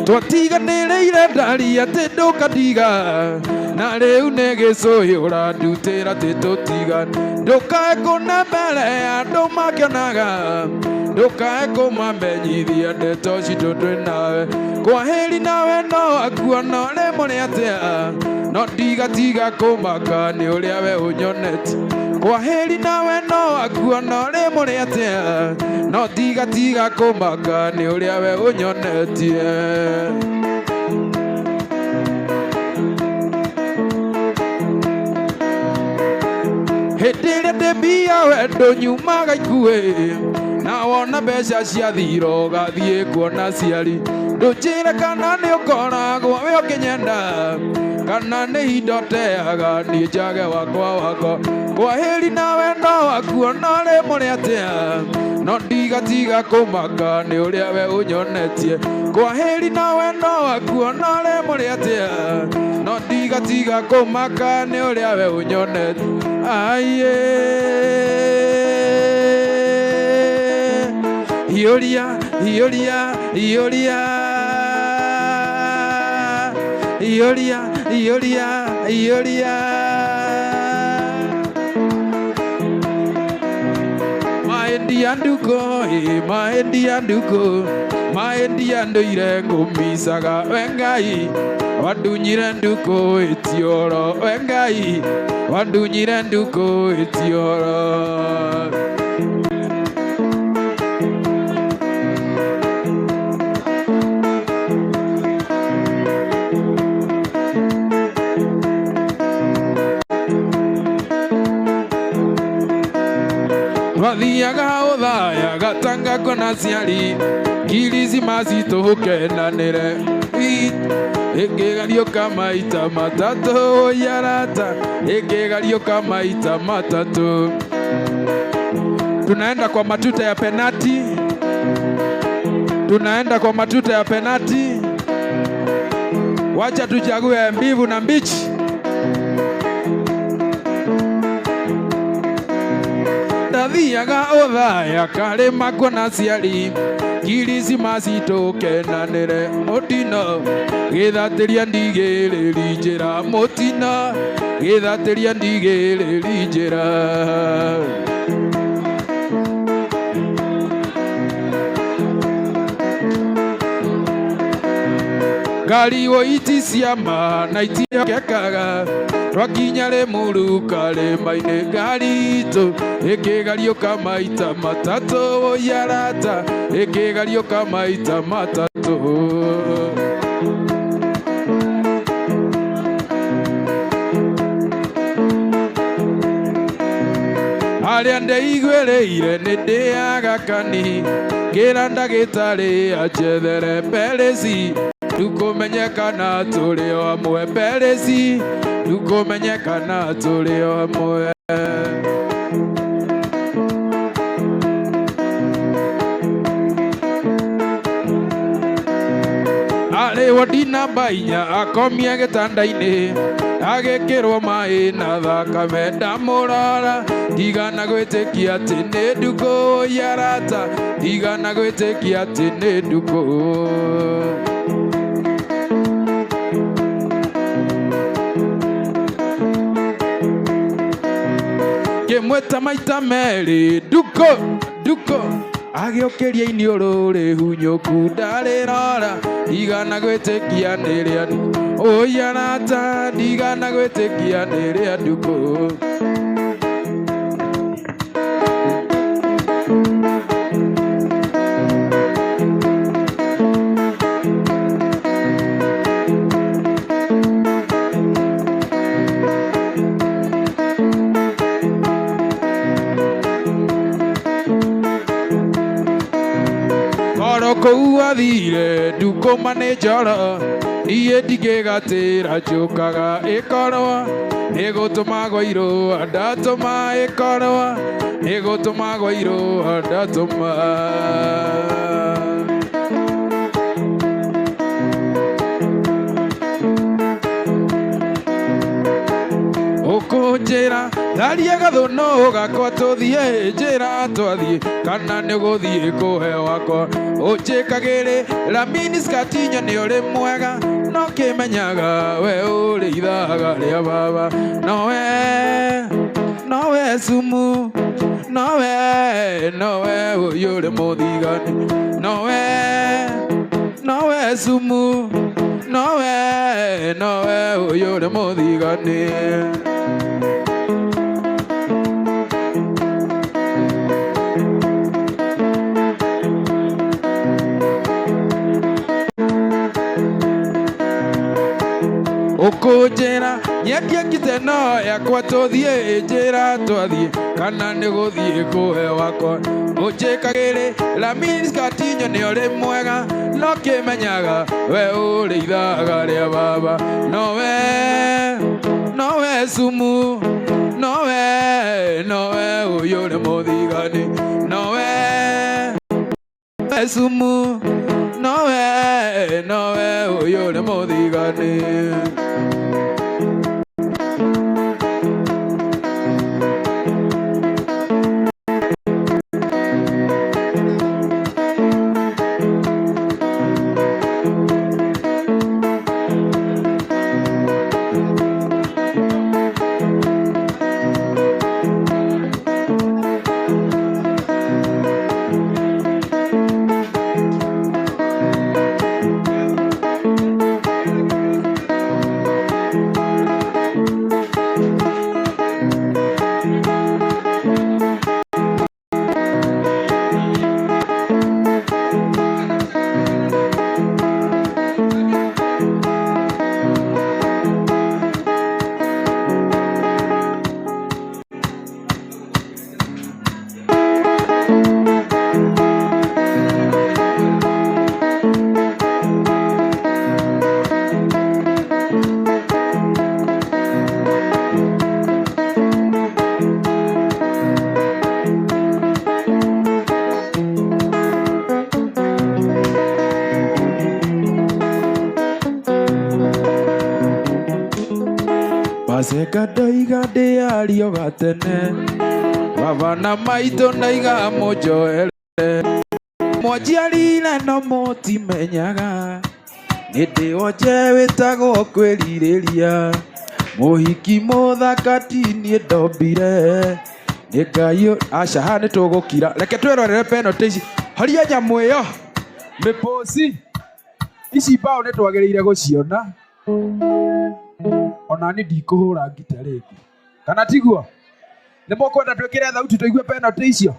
twatiganĩrĩire ndari atĩ ndũkatiga na rĩu nĩ gĩcũhĩ ũrandutĩra atĩ tũtigane ndũkae kũna mbere ya andũ makĩonaga ndũkae kũmamenyithia ndeto citũ twĩ nawe kwaheri nawe no akuona ũrĩ mũrĩ atĩa no ndigatiga kũmaka nĩ ũrĩa we ũnyonetie kwaheri nawe no akuona ũrĩ mũrĩ atĩa no ndigatiga kũmaka nĩ ũrĩa we ũnyonetie hĩndĩ ĩrĩa ndĩ mbia wendo nyumaga ikuĩ na wona mbeca ciathira ũgathiĩ kuona ciari ndũnjĩre kana nĩ ũkoragwo wĩ ũkĩnyenda kana nĩ ihinda ũteaga niĩ njage wakwa wako kwaheri nawe no akuona ũrĩ mũrĩ atĩa no ndigatiga kũmaka nĩ ũrĩa we ũnyonetie kwaheri nawe no akuona ũrĩ mũrĩ atĩa no ndigatiga kũmaka nĩ ũrĩa we ũnyonetie aiye Ioria, Ioria, Ioria, Ioria, Ioria, Ioria. Maendi anduire ngumisaga wengai wandunyire nduko etioro wengai wandunyire nduko etioro wathiaga ũthaya gatanga kona ciari kirici macitũkenanĩre ĩkĩgariũka maita matatũ yarata ĩkĩgariũka maita matatũ tunaenda kwa matuta ya penati wacha tuchague mbivu na mbichi ndathiaga ũthaya karĩma kuona ciari kirici macitũkenanĩre mũtino gĩthatĩria ndigĩrĩri njĩra mũtino gĩthatĩria ndigĩrĩri njĩra ngari iti ciama na itihokekaga twakinya Limuru karĩma-inĩ ngari itũ ĩkĩgariũka maita matatũ yarata ĩkĩgariũka maita matatũ harĩa ndeiguĩrĩire nĩ ndĩaga kani ngĩra ndagĩtarĩ anjethere mbereci tukumenyekana tũrĩ o hamwe mbereci tukumenyekana tũrĩ o hamwe arĩ wodi namba 4 akomie gĩtanda-inĩ agĩkĩrwo maĩ na thakame ndamũrora ndigana gwĩtĩkia atĩ nĩ ndukũ yarata ndigana gwĩtĩkia atĩ nĩ ndukũ ngĩmwĩta maita merĩ nduko agĩũkĩria iniũrũ rĩhunyũku ndarĩrora ndigana gwĩtĩkia nĩ rĩa nduko arata ndigana gwĩtĩkia nĩ rĩa nduko kũu athire nduko manĩnjara niĩ ndingĩgatĩra njũkaga ĩkorwo nĩgũtũmagwo irũa ndatũma ĩkorwo nĩgũtũmagwo irũa ndatũma ũkũnjĩra tharia gathũnũ gakwa tũthiĩ njĩra twathiĩ kana nĩgũthiĩ kũhe wakwa ũnjĩkagĩrĩra miniskatinyo nĩ ũrĩ mwega no kĩmenyaga we ũrĩ ithaga rĩa baba nowe sumu nowe ũyũ ũrĩ mũthigani nowe sumu nowe ũyũ ũrĩ mũthigani ũkũnjĩra nyendia kiteno yakwa tũthiĩ njĩra twathiĩ kana nĩgũthiĩ kũhe wakwa ũnjĩkagĩrĩra miniskatinyo nĩ ũrĩ mwega no kĩmenyaga we ũrĩ ithaga rĩa baba nowe sumu nowe ũyũ ũrĩ mũthigani nowe sumu nowe ũyũ ũrĩ mũthigani Maseka ndaiga ndĩario gatene baba maitũ ndaiga mũnjoere mwanjiarire no mũtimenyaga nĩndĩonje wĩtagwo kwĩrirĩria mũhiki mũthakati niĩ ndombire nĩ Ngai aca haha nĩtũgũkira reke twĩrorere penalty ici horia nyamũ ĩyo mĩpũci ici mbaũ nĩtwagĩrĩire gũciona ona ni ndikũhũra ngita rĩngĩ kana tiguo nĩ mũkwenda twĩkĩre thauti tũigue penalty icio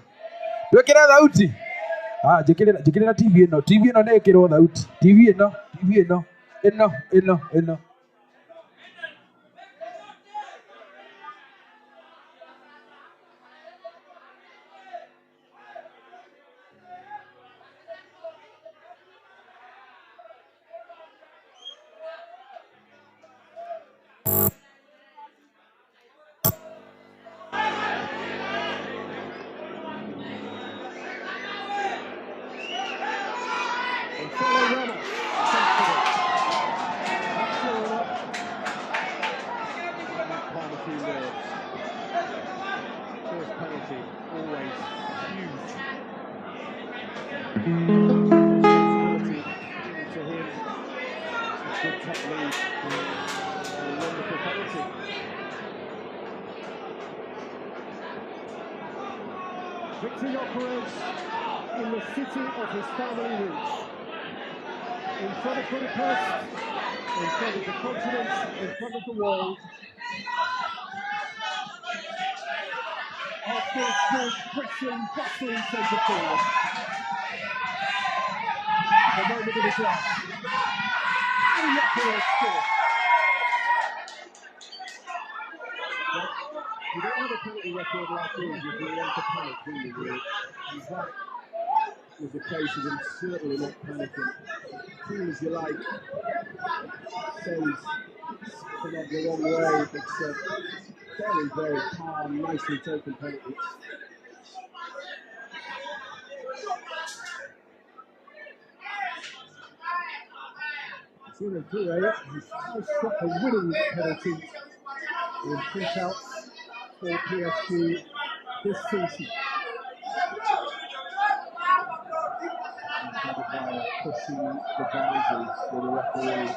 twĩkĩre thauti njĩkĩrĩra TV ĩno nĩ ĩkĩrwo thauti TV ĩno Victor operates in the city of his family roots. In front of Budapest, in front of the continent, in front of the world. After a good, pressing, bustling centre forward. The moment of his life. And he operates score. You don't have a penalty record like this if you want to panic, do you, really? And that was the case of him certainly not panicking. Cool as you like. Says not the wrong way. It's a very, very calm, nicely taken penalty. Tino Touré has now struck a winning penalty in shootouts for PSG this season. By pushing the boundaries with the referee.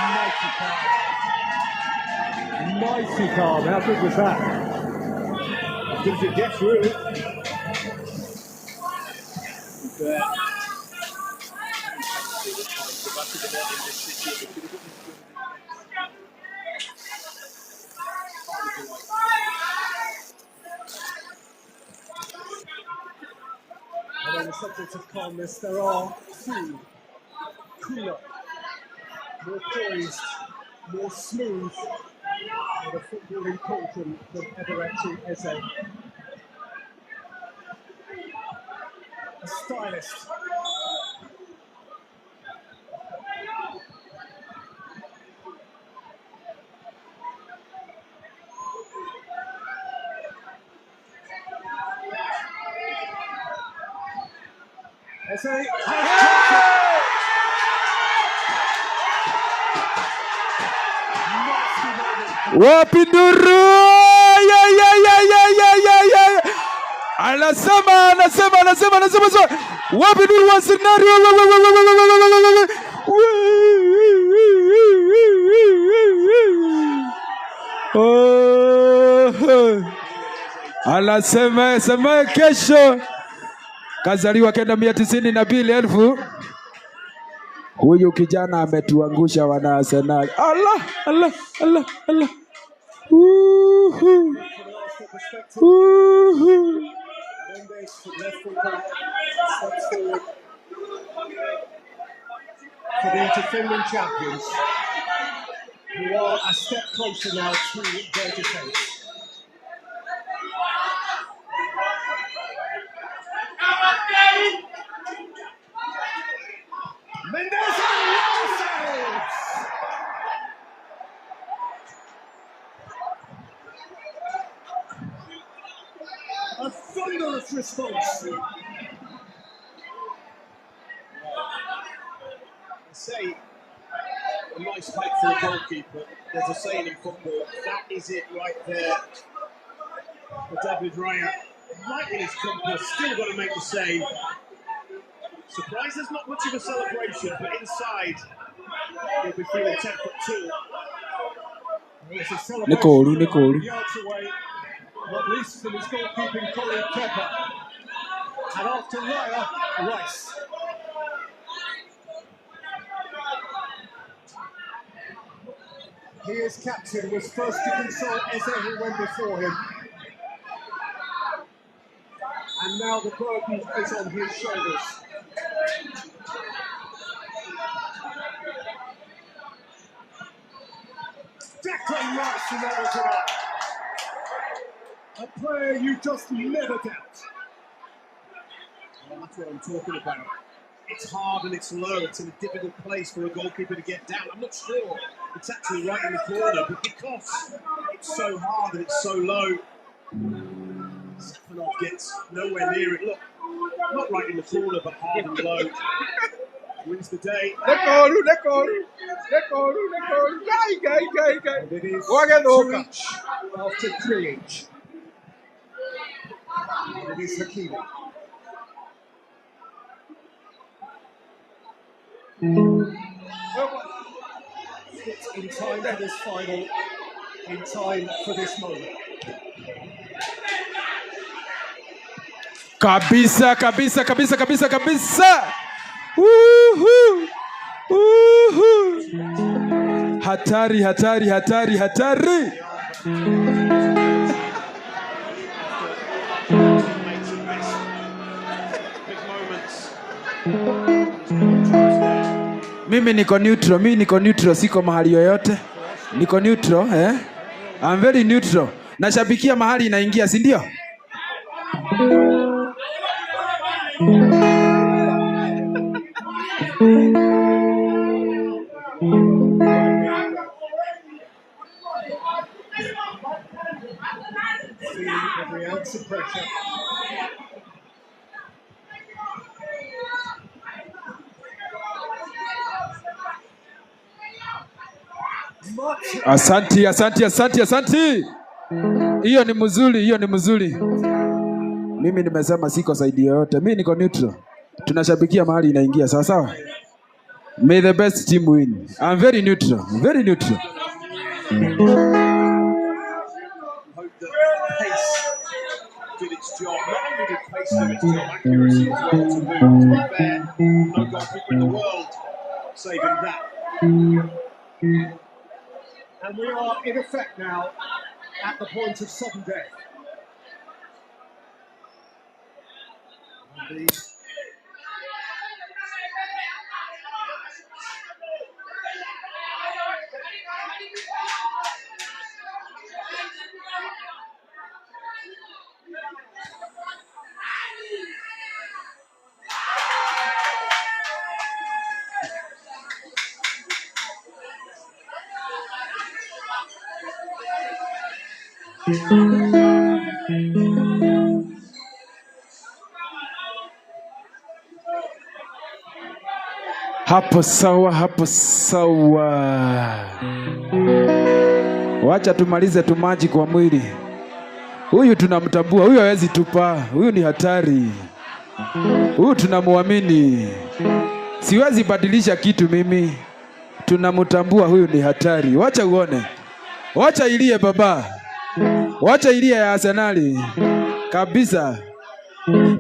Mighty calm. Mighty calm. How good was that? As good as it gets, really. And on the subject of calmness, there are two cooler, more poised, more smooth, with a footballing cauldron than Eberechi Eze. A stylist. Eze Wapinduru! Anasema Wapinduru wa scenario. Anasema kesho kazaliwa kenda 192,000. Huyu kijana ametuangusha wana Arsenal. Allah. For the defending champions, who are a step closer now to their defence. Mendes saves! A thunderous response. Say a nice fight for a goalkeeper. There's a saying in football, that is it right there. For David Raya, right in his compass, still got to make the save. Surprised there's not much of a celebration, but inside he'll be feeling 10 foot 2. It's a celebration yards away, not least from his goalkeeping colleague Kepa. And after Raya, Rice. He is captain, was first to console Eze, who went before him. And now the burden is on his shoulders. Declan Rice, and that was it up. A player you just never doubt. Well, that's what I'm talking about. It's hard and it's low. It's in a difficult place for a goalkeeper to get down. I'm not sure it's actually right in the corner, but because it's so hard and it's so low, Stefanov gets nowhere near it. Look, not right in the corner, but hard and low. Wins the day. And it is 2 each after 3 each. And it is Hakimi. In time for this final, in time for this moment. Kabisa, kabisa, kabisa, kabisa, kabisa. Uhu. Uhu. Hatari, hatari, hatari, hatari. Mimi niko neutral, siko mahali yoyote. Niko neutral, I'm very neutral. Nashabikia mahali inaingia, si ndio? Every ounce of pressure. Asanti, asanti, asanti, asanti. Hiyo ni mzuri, hiyo ni mzuri. Mimi nimesema siko saidi yoyote. Mimi niko neutral. Tunashabikia mahali inaingia, sawa sawa? May the best team win. I'm very neutral, very neutral. Did its job. Not only did pace do its job, accuracy as well to move. To be fair, no goalkeeper in the world saving that. And we are in effect now at the point of sudden death. Hapo sawa, hapo sawa. Wacha tumalize tumaji kwa mwili. Huyu tunamtambua, huyu hawezi tupa, huyu ni hatari. Huyu tunamuamini. Siwezi badilisha kitu mimi. Tunamtambua, huyu ni hatari. Wacha uone. Wacha ilie baba. Wacha ilie ya Arsenali. Kabisa.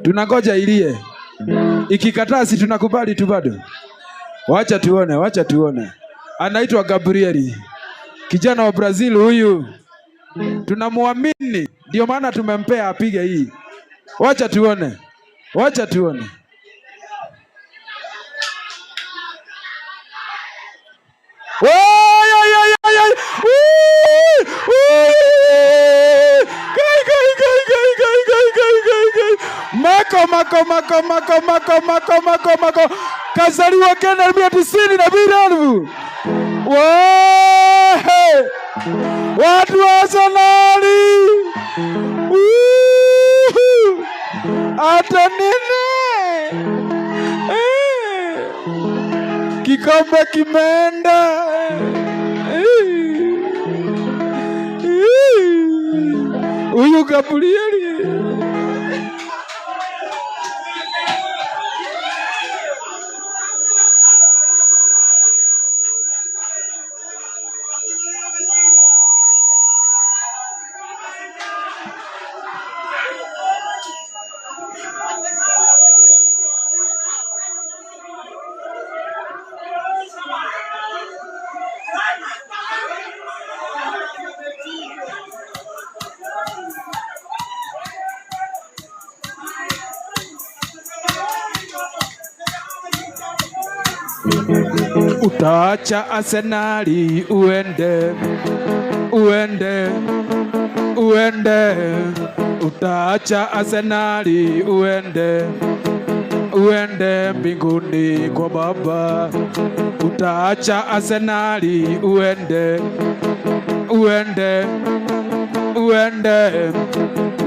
Tunangoja ilie. Ikikataa si tunakubali tu bado. Wacha tuone, wacha tuone. Anaitwa Gabrieli. Kijana wa Brazil huyu. Tunamuamini. Ndio maana tumempea apige hii. Wacha tuone. Wacha tuone. Mako. Kazaliwa Kenya 92,000. Watu wa Arsenali. Hata nini? Kikombe kimeenda. Huyu Gabrieli. Utaacha Arsenali uende. Utaacha Arsenali uende mbinguni kwa Baba. Utaacha Arsenali uende.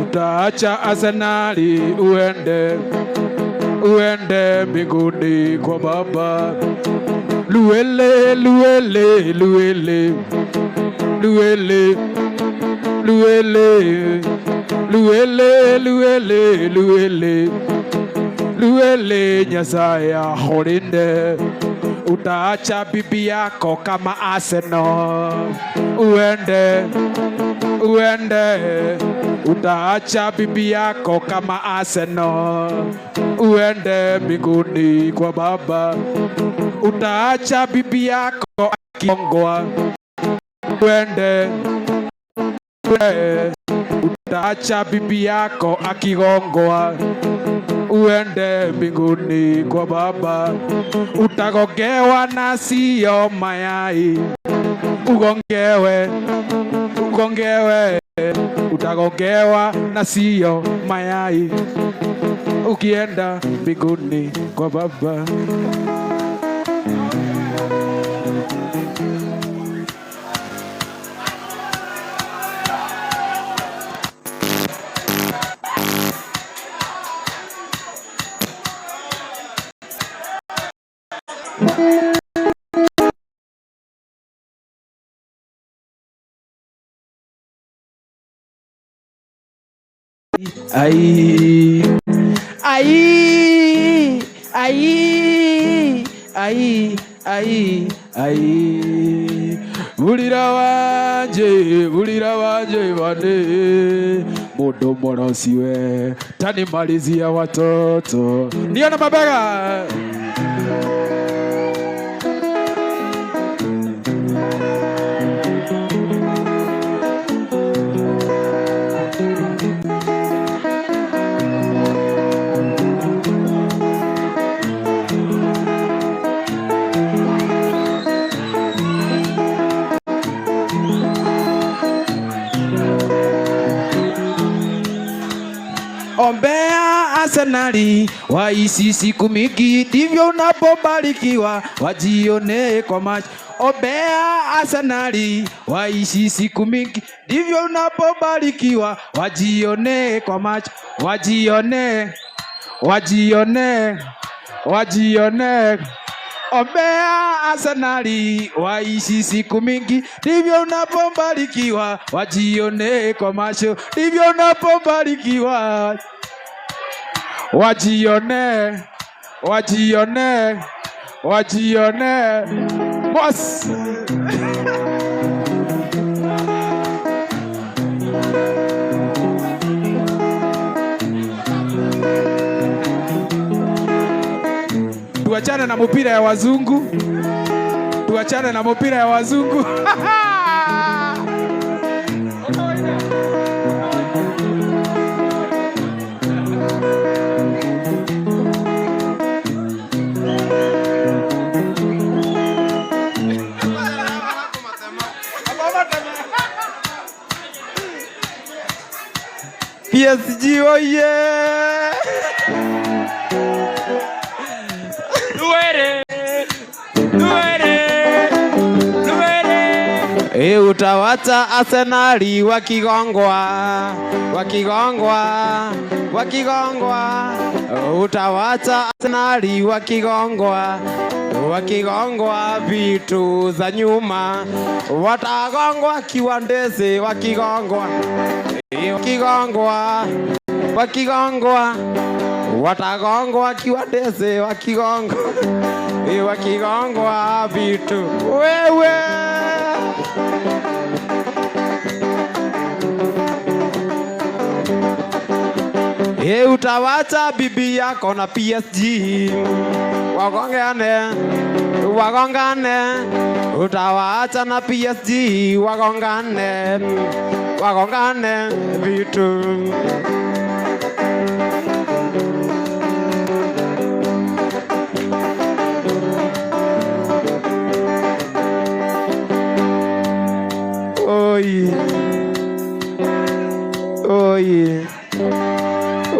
Utaacha Arsenali uende mbinguni kwa Baba. Luele. Luele Nyasaye ahorinde. utaacha bibi yako kama Arsenal. Uende, utaacha bibi yako kama Arsenal. Uende mbinguni kwa Baba, utaacha bibi yako akigongwa. Uende, utaacha bibi yako akigongwa. Uende mbinguni kwa Baba, utagongewa na sio mayai. Ugongewe, utagongewa na sio mayai. Ukienda mbinguni kwa Baba. Ai, ai, ai, ai, ai, ai. Bulira wanje bane, mundu morosiwe, tani malizia watoto. Ndio na mabega. Ombea Arsenali waishi siku mingi, ndivyo unapobarikiwa wajione kwa macho. Ombea Arsenali waishi siku mingi, ndivyo unapobarikiwa wajione kwa macho. Wajione. Ombea Arsenali waishi siku mingi, ndivyo unapobarikiwa wajione kwa macho. Ndivyo unapobarikiwa wajione. Boss. Tuachane na mpira ya wazungu. PSG oye! Utawacha Arsenali wakigongwa. Utawacha Arsenali wakigongwa vitu za nyuma. Watagongwa kiwandeze wakigongwa. Watagongwa kiwandeze wakigongwa vitu. Wewe utawacha bibi yako na PSG wagongane. Utawacha na PSG wagongane vitu.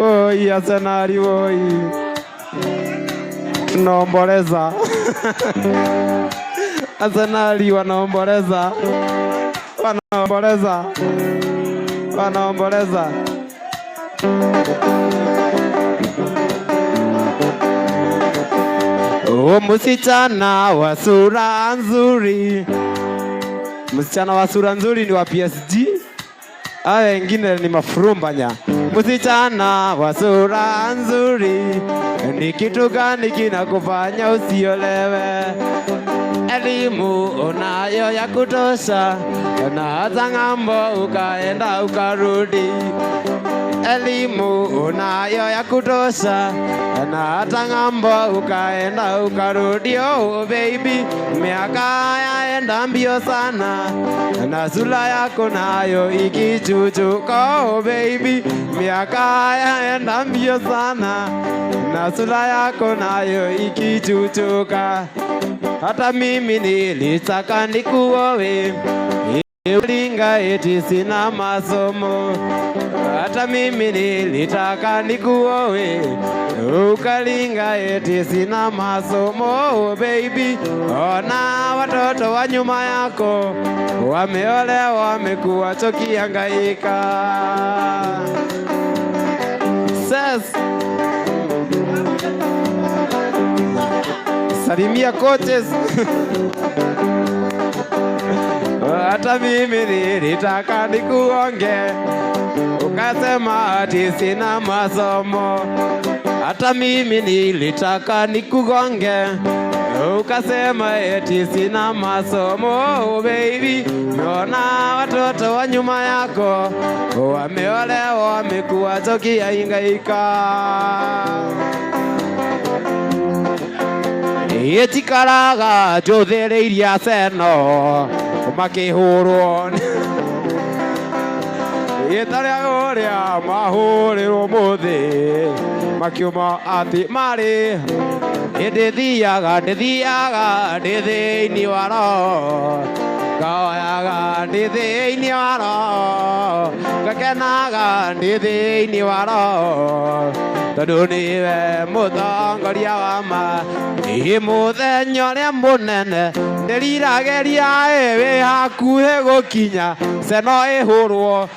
Oi Arsenali tunaomboleza. Arsenali wanaomboleza. Msichana wa sura nzuri. Msichana wa sura nzuri ni wa PSG. Haya wengine ni mafurumbanya. msichana wa sura nzuri, ni kitu gani kinakufanya usiolewe? Elimu unayo ya kutosha, na hata ng'ambo ukaenda ukarudi. Elimu unayo ya kutosha, na hata ng'ambo ukaenda ukarudi. Oh baby, miaka yaenda mbio sana, na sura yako nayo ikichuchuka. Oh baby, miaka yaenda mbio sana, na sura yako nayo ikichuchuka. Hata mimi nilitaka nikuoe, ulinga eti sina masomo. Hata mimi nilitaka nikuoe, ukalinga eti sina masomo. Oh baby, ona watoto wa nyuma yako wameolewa, wamekuwa chokihangaika. Salimia coaches. Hata mimi nilitaka nikuonge, ukasema ati sina masomo. Hata mimi nilitaka nikugonge, ukasema eti sina masomo. Oh baby, naona watoto wa nyuma yako wameolewa, wamekuwa chokihangaika. Etikaraga jothereirie Arsenal makihurwo itaria uria mahurirwo muthi makiuma ati mari ndithiaga ndi thiini wa roho, ngaoyaga ndi thiini wa roho, ngakenaga ndi thiini wa roho, tondu niwe mutongoria wa ma. Muthenya uria munene ndirirageria wi hakuhi gukinya Arsenal ihurwo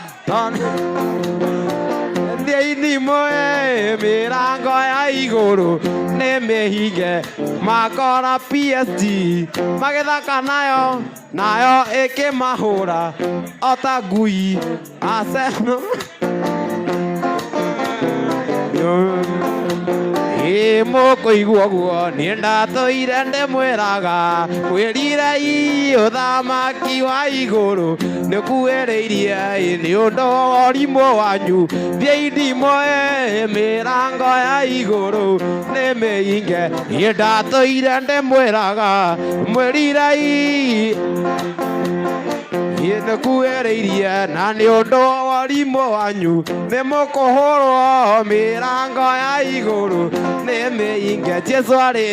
thiini moe mirango ya iguru ni mihinge makora PSG magithaka nayo ikimahura ota ngui Arsenal. Mukuigua guo ni ndatũire ndimwiraga kwĩrirei ũthamaki wa igũrũ nĩkuĩrĩirie nĩ ũndũ wa ũrimũ wanyu. Thiĩi ndimoe mĩrango ya igũrũ nĩ mĩhinge, niĩ ndatũire ndimwĩraga mwĩrirei nĩkuĩrĩirie na nĩ ũndũ wa ũrimũ wanyu nĩmũkũhũrwo mĩrango ya igũrũ nĩ mĩhinge. Jesũ arĩ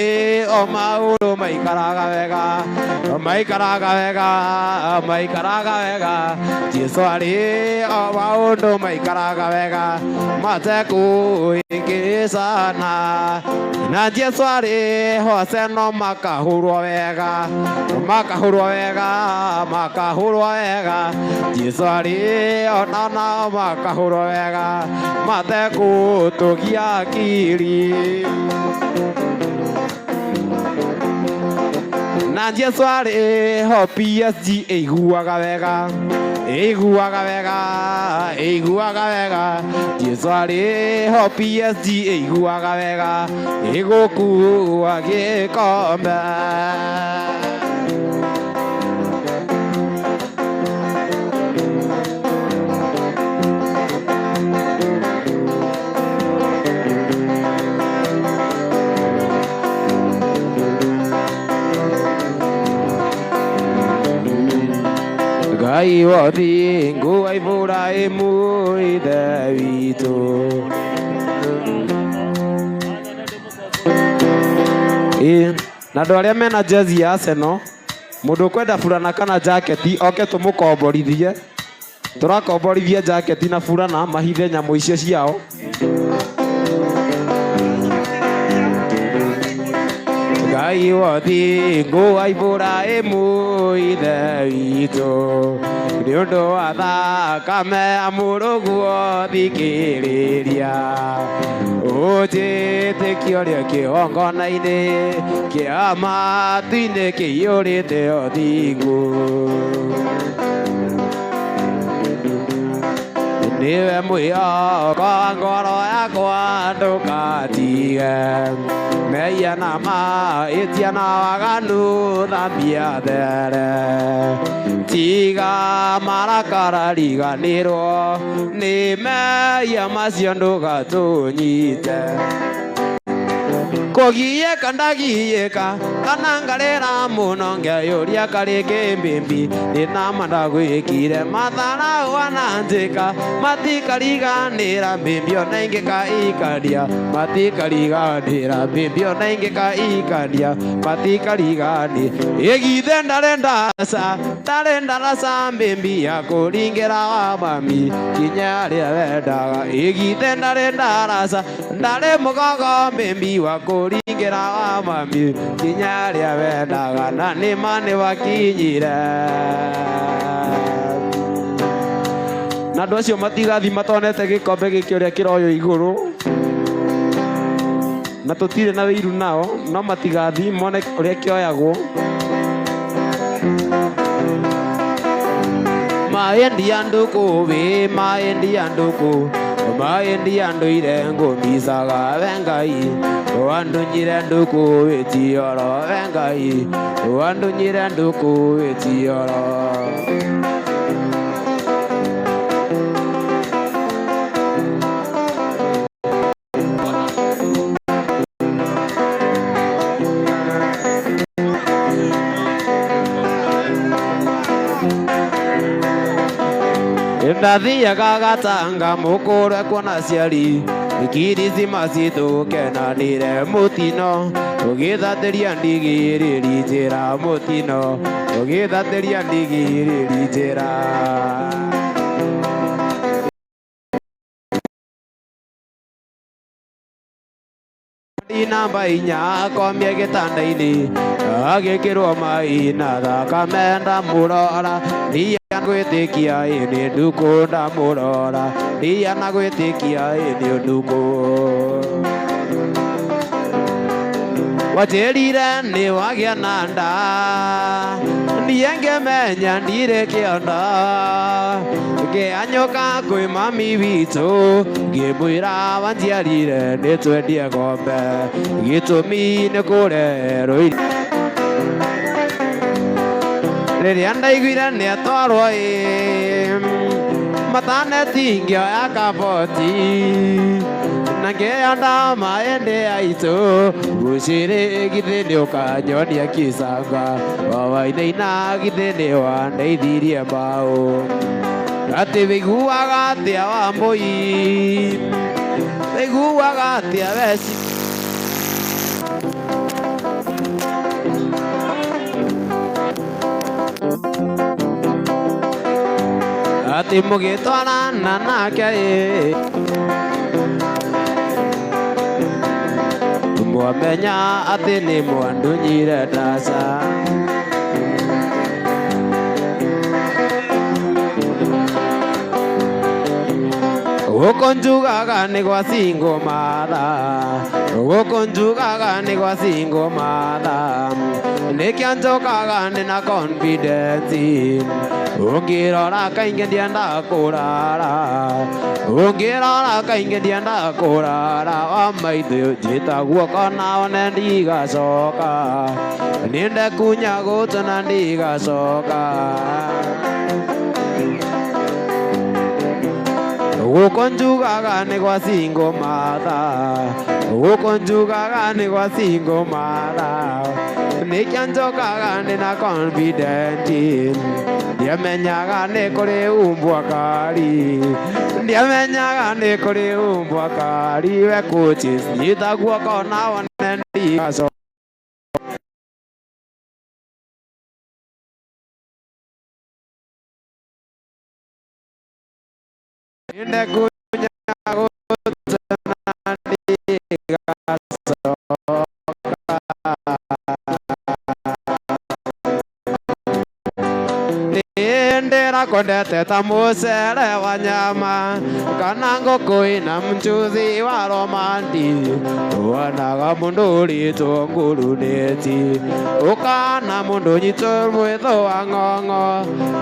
o maũndũ maikaraga wega, maikaraga wega, maikaraga wega. Jesũ arĩ o maũndũ maikaraga wega matekũhĩngĩcana, na Jesũ arĩ ho Arsenal makahũrwo wega, makahũrwo wega, makahũrwo wega. Jesũ arĩ ona nao makahũrwo wega matekũtũgia akiri, na Jesũ arĩ ho PSG ĩiguaga wega, ĩiguaga wega, ĩiguaga wega. Jesũ arĩ ho PSG ĩiguaga wega ĩgũkua gĩkombe. Ngai wa thingu wa Iburaimu ithe witũ. Na andũ arĩa mena jezi ya Arsenal, mũndũ kwenda burana kana jaketi oke tũmũkomborithie. Tũrakomborithia jaketi na burana mahithe nyamũ icio ciao. Ngai wa thingu wa Iburaimu ithe witũ, nĩ ũndũ wa thakame ya mũrũguo thikĩrĩria, ũnjĩtĩkio rĩa kĩgongona-inĩ kĩa matu-inĩ kĩiyũrĩte o thingu. niwe muyo kwa ngoro yakwa ndukatige meya na mahĩtia na waganu thambia there tiga marakara riganĩrwo nĩ meya macio ndũgatũnyite kũgiĩka ndagiĩka kana ngarĩra mũno ngĩyũria karĩngĩ mbĩmbi ndĩnama ndagwĩkire matharau ananjĩka matikariganĩra mbĩmbi ona ingĩkaikaria matikariganĩra mbĩmbi ona ingĩkaikaria matikariganĩra ĩgithe ndarĩ ndaraca mbĩmbi ya kũringĩra wa mami kinya rĩa wendaga ĩgithe ndarĩ ndaraca ndarĩ mũgogo mbĩmbi wa kũringĩra wa mami kinya rĩa wendaga na nĩma nĩwakinyire na andũ acio matigathi matonete gĩkombe gĩkĩ ũrĩa kĩroywo igũrũ na tũtirĩ na wĩiru nao no matigathi mone ũrĩa kĩoyagwo maendia ndũkũ wĩ maendia ndũkũ maendia ndũire ngũmicaga wengai wandunyire ndũkũ wĩtioro wengai wandunyire ndũkũ wĩtioro ndathiaga Gatanga mũkũrwe kuona ciari Kirisima citũkenanĩre mũtino ũgĩthatĩria ndigĩrĩri njĩra mũtino ũgĩthatĩria ndigĩrĩri njĩra namba 4 komie gĩtanda-inĩ agĩkĩrwo mai na thakame ndamũrora gwĩtĩkia nĩ ndukũ ndamũrora ndiana gwĩtĩkia nĩ ndukũ wajĩrire nĩ wagĩa na nda niĩ ngĩmenya ndirĩ kĩonda ngĩanyũka kwĩ mami witũ ngĩmwĩra wanjiarire nĩ twendie ng'ombe gĩtũmi nĩ kũreherwo rĩrĩa ndaiguire nĩ atwarwo mataneti ngĩoya kaboti na ngĩenda maende aitũ gũcĩrĩ githĩ nĩ ũkanyonia kĩcanga wawainaina githĩ nĩ wandeithirie mbaũ atĩ wĩiguaga atĩa Wambũi wĩiguaga atĩa weci atĩ mũgĩtwarana nake mwamenya atĩ nĩ mwandunyire ndaca gũkũ njugaga nĩ gwa Singo Matha gũkũ njugaga nĩ gwa Singo Matha nĩkĩo njokaga ndĩ na confidence ũngĩrora kaingĩ ndiendaga kũrara ũngĩrora kaingĩ ndiendaga kũrara wa maitho njĩta guoko na one ndigacoka nĩndekunya gũtũ na ndigacoka gũkũ njugaga nĩ gwa Singo Matha gũkũ njugaga nĩ gwa Singo Matha nĩkĩo njokaga ndĩ na confidence ndiamenyaga nĩ kũrĩ umbwa kari ndiamenyaga nĩ kũrĩ umbwa kari we coaches nyita guoko na one ndigacoka Nikwendete ta mucere wa nyama kana ngũkũ ina mchuzi wa romandi wonaga mũndũ ũrĩtwo nguruneti ũkana mũndũ nyitwo mwĩtho wa ng'ong'o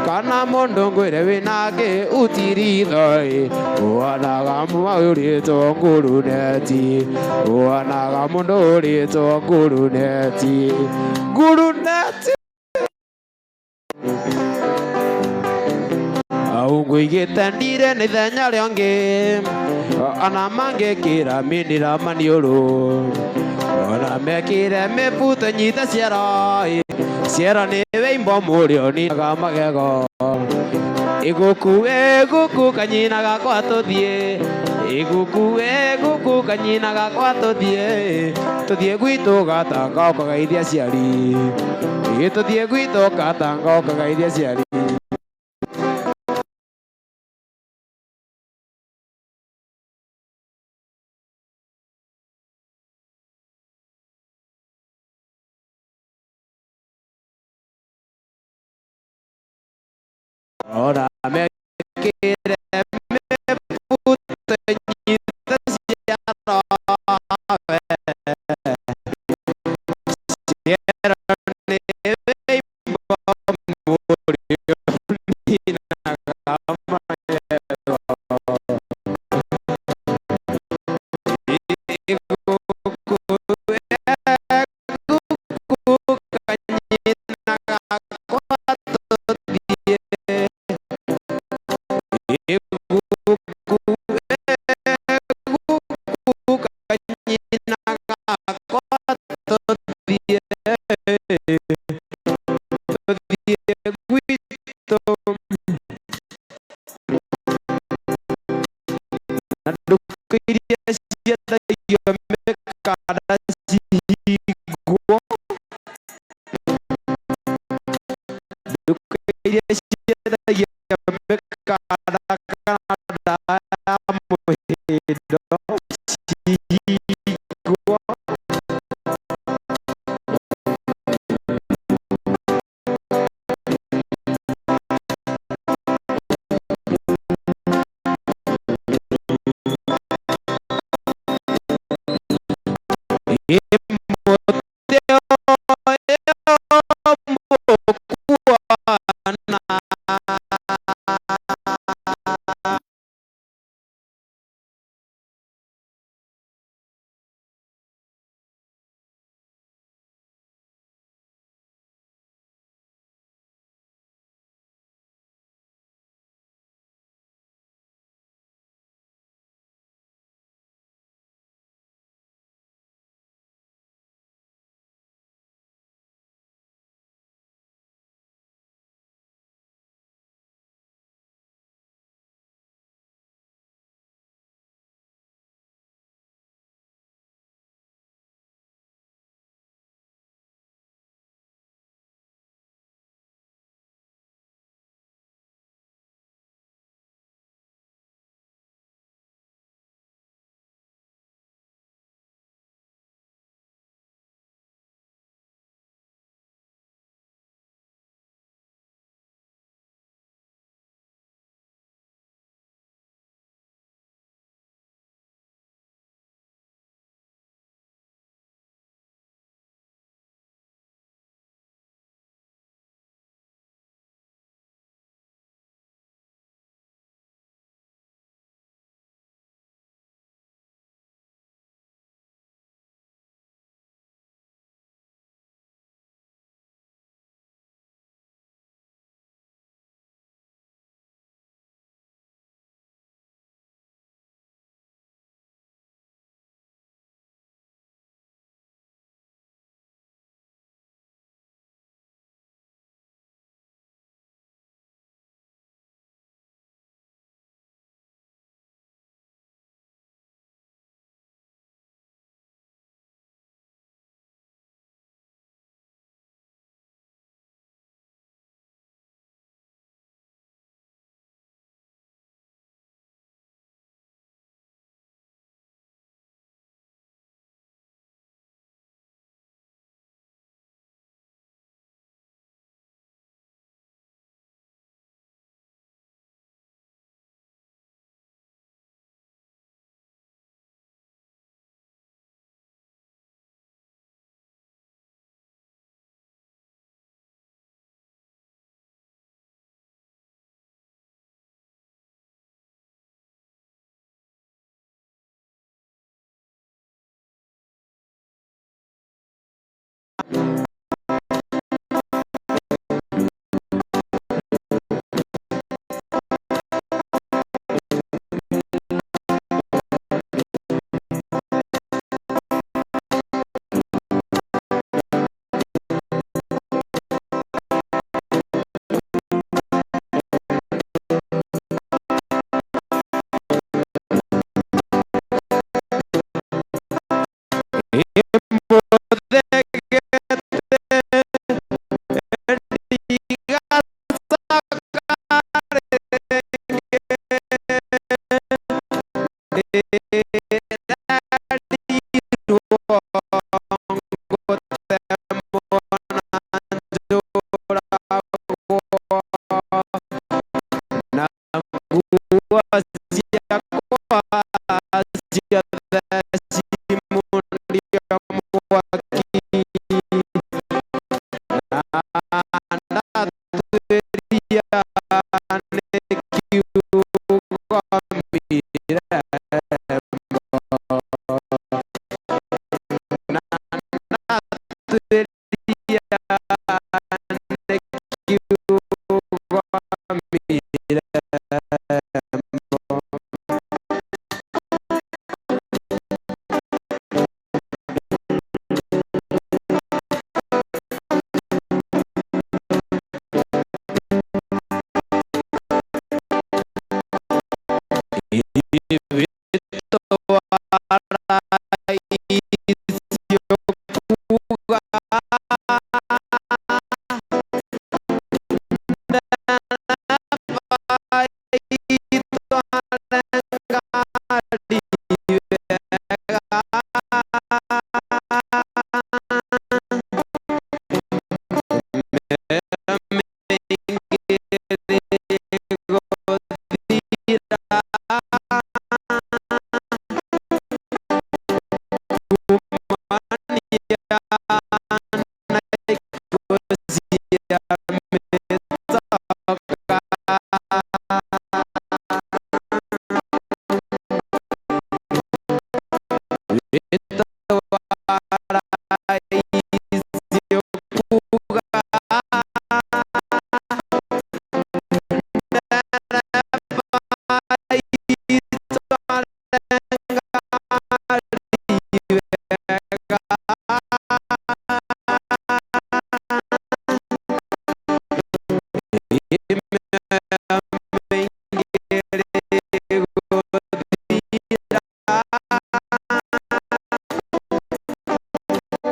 kana mũndũ ngwĩre wĩnangĩ utiritho wonaga mũndũ ũrĩtwo nguruneti wonaga mũndũ ũrĩtwo nguruneti ngũigĩte ndire nĩ ithenya rĩongĩ ona mangĩkĩra mindĩra maniũrũ ona mekĩre mĩbuto nyite ciero nĩ wĩimbo mũrĩo ninaga magego ĩgũkũ kanyina gakwa tũthiĩ ĩgũkũ kanyina gakwa tũthiĩ gwitũ gatanga ũkagaithia ciari tũthiĩ gwitũ gatanga ũkagaithia ciari Ora mekĩre mĩbuto nyite ciero nĩ wĩimbo mũrĩo ninaga magego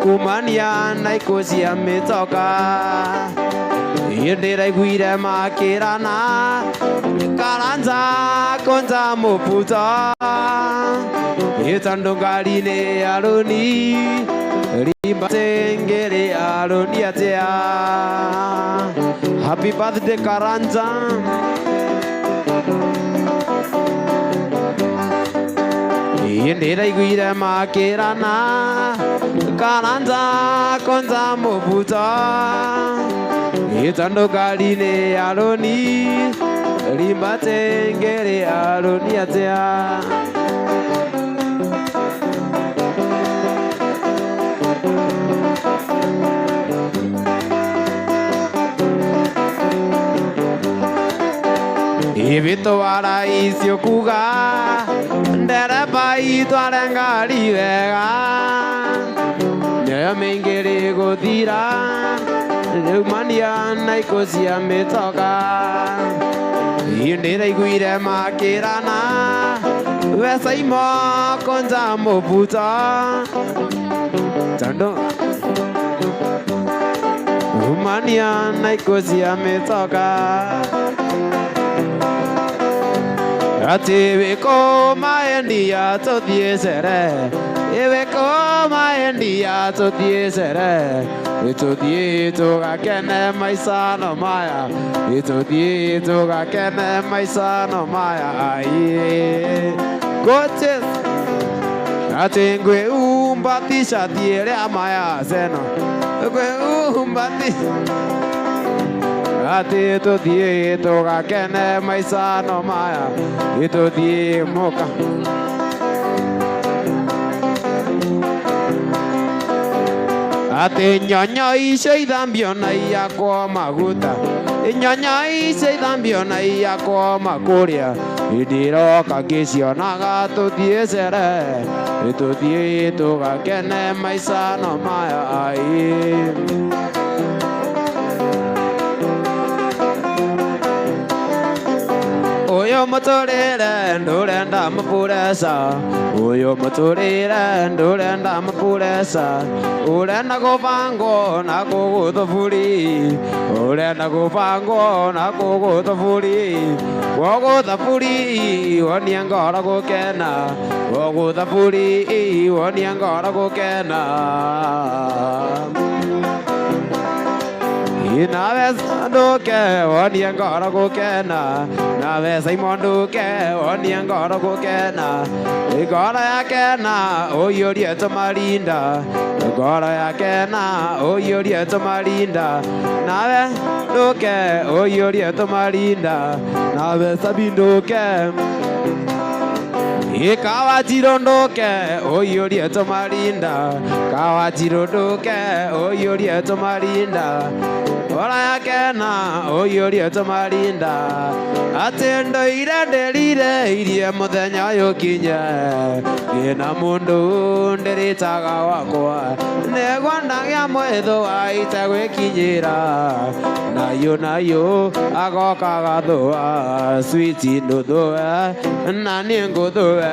kumania naikosia mitoka Yendera guire makirana Karanja konza moputa Yetandongali ne aroni Rimba tengere aroni atea Happy birthday Karanja Yendera guire makirana Karanja konza moputa Yetandongali ne aroni Rimba tengere aroni atea Ibito wara isio kuga Ndereba itware ngari wega Nyoyo mingiri guthira Riu mania naikosia mitoka Ndiraiguire makirana Wesa imo konza mobuta Tando Mania naikosia mitoka Ati weko maendia to diesere Eweko maendia to diesere Ito dieto gakene maisano maya Ito dieto gakene maisano maya Aye Coaches Ati ngwe umbatisha tiere amaya seno Ngwe umbatisha Ati to die to gakene maisano maya ito die moka Ati nyonya ishe idambio na iya kwa maguta Nyonya ishe idambio na iya kwa makuria Idiro kagisio naga to die sere ito die to gakene maisano maya ai Oyo muturire ndurenda mupuresa Oyo muturire ndurenda mupuresa Urenda kubango na kuguthuburi Urenda kubango na kuguthuburi Woguthuburi wonie ngoro gukena Woguthuburi wonie ngoro gukena Nawe sanduke wonie ngoro gukena Nawe saimonduke wonie ngoro gukena Ngoro yakena uyurie tumarinda Ngoro yakena uyurie tumarinda Nawe nduke uyurie tumarinda Nawe sabinduke Ikawajirondoke oyurie tumarinda kawajirondoke oyurie tumarinda ora yakena oyurie tumarinda atendo irenderire irie muthenya yukinye ina mundu ndiritaga wakwa negwa ndagia mwetho waite gwikinyira nayo agokaga thua switi nduthue na ni nguthue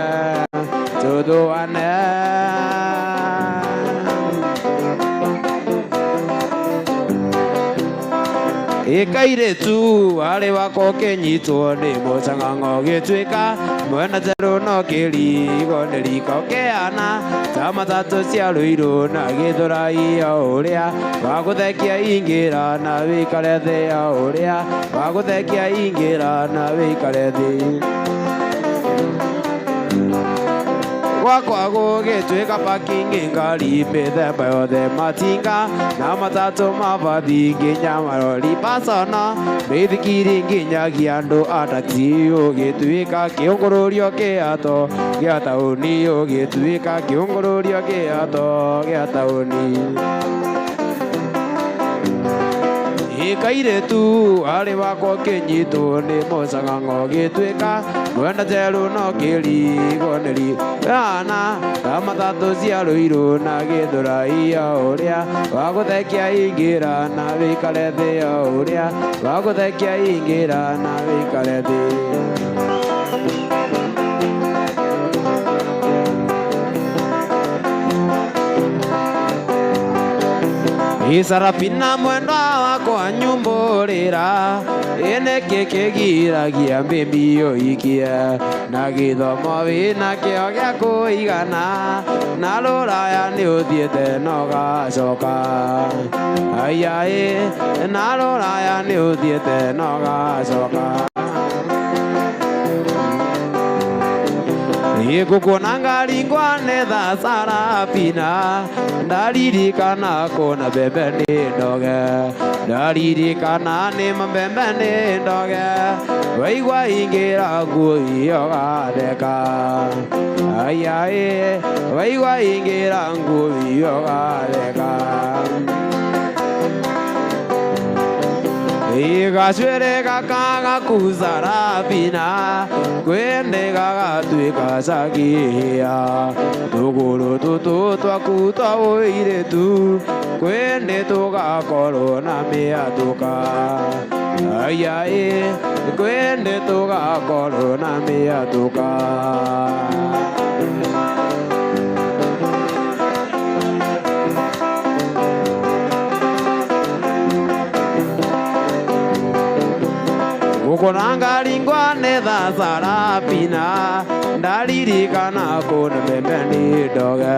tuthuane ikairetu ari wako kenyitwo ni mucang'ang'o gituika mwena zeru no kirigo ndiriko keana ta matatu cia ruiru na githurai uria waguthekia ingira na wikare thi uria waguthekia ingira na wikare thi gwakwa gugituika parking ngari mithemba yothe matinga na matatu mabathi nginya marori pasona mithikiri nginyagia andu a taxi ugituika kiungururio kiato gia tauni ugituika kiungururio kiato gia tauni ikairetu ari wako kenyitwo ni mucang'ang'o gituika mwena zeru no kirigo ndirikana ta matatu cia ruiru na githurai uria waguthekia ingira na wikare thi uria waguthekia ingira na wikare thi Isarapina mwenda wakwa nyumburira ene kekegiragia mbimio ikia na githomo wina kio gia kuigana na ruraya ni uthiete no gacoka aiai na ruraya ni uthiete no gacoka Ikukuona ngari ngwane tha Sarapina ndaririkana kona mbembe ni ndoge ndaririkana ni mbembe ni ndoge waigua ingira nguo iyo gatheka aiai waigua ingira nguo iyo gatheka igacwere gakaga kuzarapina kwende gagatuika cagia tuguru tutu twaku twa uiretu kwende tugakorwo na miatuka aiai kwende tugakorwo na miatuka Ukona ngari ngwane tha Sarapina ndaririkana kona mbembe ni ndoge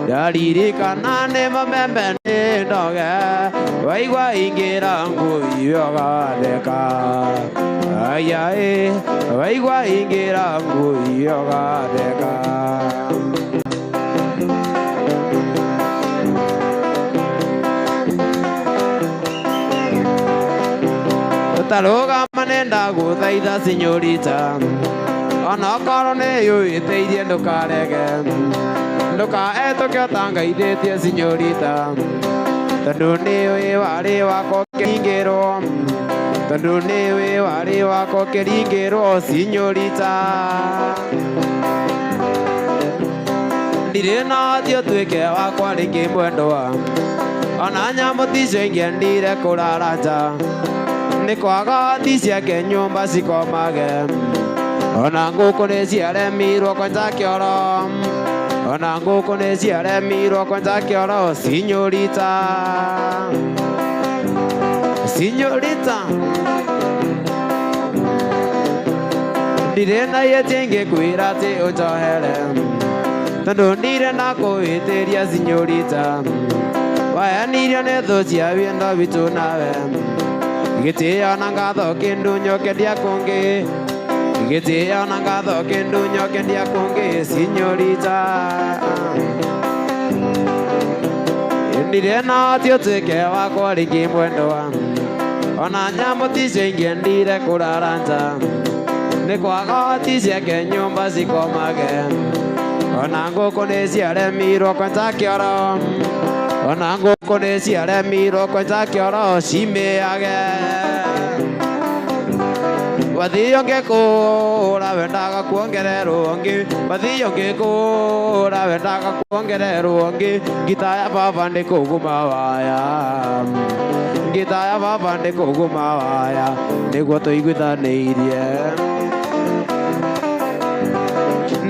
ndaririkana ni mbembe ni ndoge waigua ingira nguo iyo gatheka aiai waigua ingira nguo iyo gatheka taroga manenda guthaitha sinyorita ona korwo ni yuiteirie ndukarege ndukaetuke utangaithĩtie sinyorita tondu ni wi wari wako kiringirwo tondu ni wi wari wako kiringirwo sinyorita ndirĩ na thio tuĩke wakwa rĩngĩ mwendwa ona nyamũ ticio ingĩendire kũrara nja nĩ kwaga ti ciake nyũmba cikomage ona ngũkũ nĩ ciaremirwo kwenja kĩoro ona ngũkũ nĩ ciaremirwo kwenja kĩoro sinyorita sinyorita ndirĩ na yeti ingĩkwĩra atĩ ũnjohere tondu ndirenda kwĩtĩria sinyorita wayanirio nĩ thũ cia wendo witũ nawe gĩtĩo na ngatho kĩndũ nyokendia kũngĩ gĩtĩo na ngatho kĩndũ nyokendia kũngĩ sinyorita ndirĩ na ti ũtuĩke wakwa rĩngĩ mwendwa ona nyamũ ticio ingĩendire kũrara nja nĩ kwaga ti ciake nyũmba cikomage ona ngũkũ nĩ ciaremirwo kwenja kĩoro ona ngũkũ nĩ ciaremirwo kwenja kĩoro cimĩage wathiĩ ũngĩkũra wendaga kuongererwo ũngĩ wathiĩ ũngĩkũra wendaga kuongererwo ũngĩ ngita ya baba nĩ kũguma waya ngita ya baba nĩ kũguma waya nĩguo tũiguithanĩirie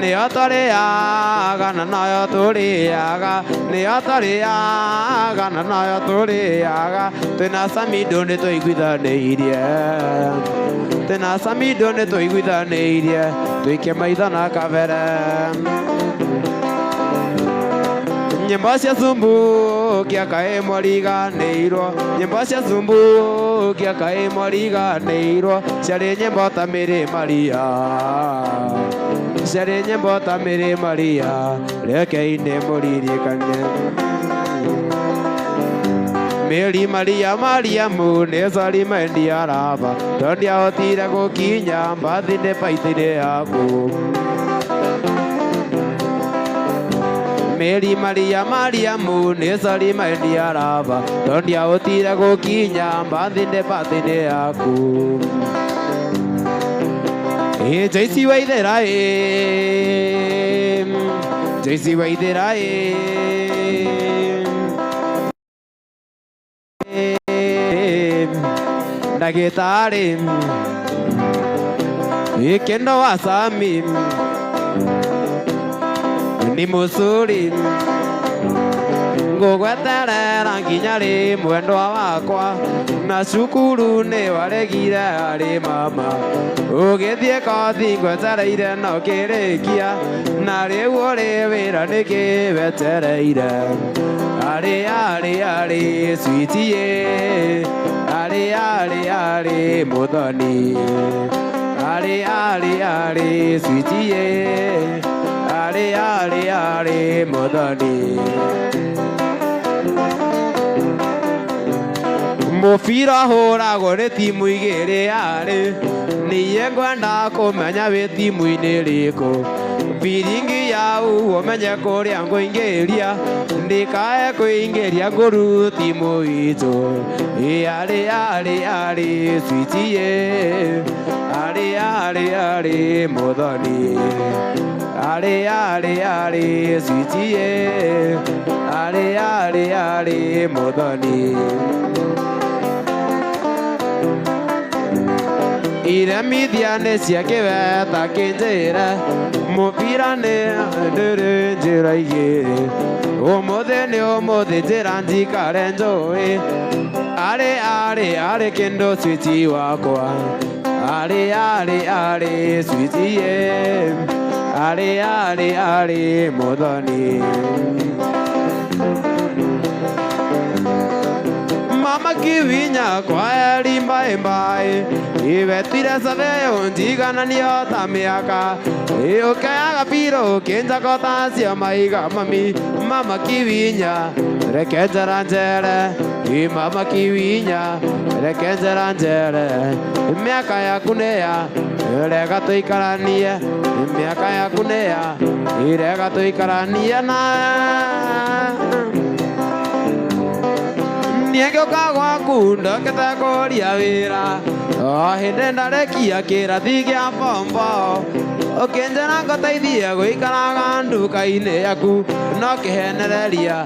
nĩyo tũrĩaga na noyo tũrĩaga nĩyo tũrĩaga na noyo tũrĩaga twĩna Samido nĩ tũiguithanĩirie twĩna Samido nĩ tũiguithanĩirie twĩke maitho na kabere nyĩmbo cia Sumbukia kaĩ moriganĩirwo nyĩmbo cia Sumbukia kaĩ moriganĩirwo ciarĩ nyĩmbo ta Mĩrĩ Maria ciarĩ nyĩmbo ta Mĩrĩ Maria rekei nĩmũririkane Mĩrĩ Maria Mariamu nĩ cori mendia raba tondũ ndiahotire gũkinya mbathi-inĩ baitũ-inĩ yaku Mĩrĩ Maria Mariamu nĩ cori mendia raba tondũ ndiahotire gũkinya mbathi-inĩ baitũ-inĩ yaku Joyce Waithera Joyce Waithera ndagĩtarĩ Kendo wa Sami nĩ mũcũri ngũgweterera nginya rĩ mwendwa wakwa na cukuru nĩ waregire arĩ mama ũgĩthiĩ kothi ngwetereire no kĩrĩkia na rĩu ũrĩ wĩra nĩkĩ wetereire arĩ sweetie arĩ mũthoni arĩ sweetie arĩ mũthoni mũbira hũragwo nĩ timu igĩrĩ niĩ ngwenda kũmenya wĩ timu-inĩ ĩrĩkũ biringi yau ũmenye kũrĩa ngũingĩria ndikae kũingĩria ngũru timu itũ arĩ sweetie arĩ mũthoni arĩ sweetie arĩ mũthoni iremithia nĩ ciakĩweta kĩnjĩre mũbira nĩ ndĩrĩ njĩra igĩrĩ ũmũthĩ nĩ ũmũthĩ njĩra njikare njũĩ arĩ kĩndũ switi wakwa arĩ sweetie arĩ mũthoni Mama Kiwinya kwaheri bye bye iwetire saveyo njigananio ta mĩaka ũkeaga biro ũkĩnjakota cia maiga mami Mama Kiwinya reke njera njere Mama Kiwinya reke njera njere mĩaka yaku nĩya rega tũikaranie mĩaka yaku nĩya rega tũikaranie na niengĩũka gwaku ndokete kũria wĩra o hĩndĩ ndarekia kĩrathi gĩa bombo ũkĩnjĩra ngũteithie gũikaraga nduka-inĩ yaku no kĩhenereria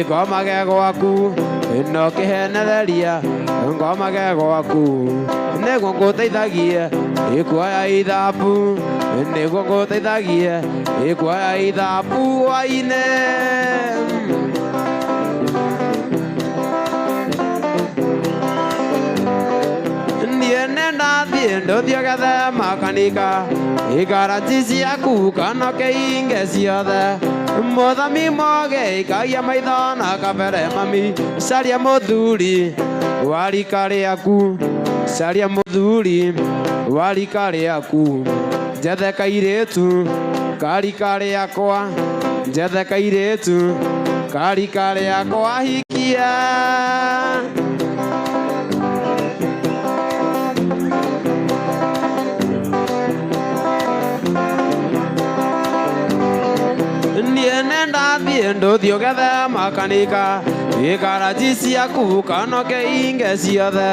ngomage gwaku no kĩhenereria ngomage gwaku nĩguo ngũteithagie kuoya ithabu nĩguo ngũteithagie kuoya ithabu hwaĩ-inĩ ndathiĩ ndũthiĩ gethe makanika igaranti ciaku kanoke inge ciothe mũthami moge ikagia maitho na kabere mami caria mũthuri wa rika rĩaku caria mũthuri wa rika rĩaku njethe kairĩtu ka rika rĩakwa njethe kairĩtu ka rika rĩakwa hikia nduthi gethe makanika ikaraji ciaku kanoke inge ciothe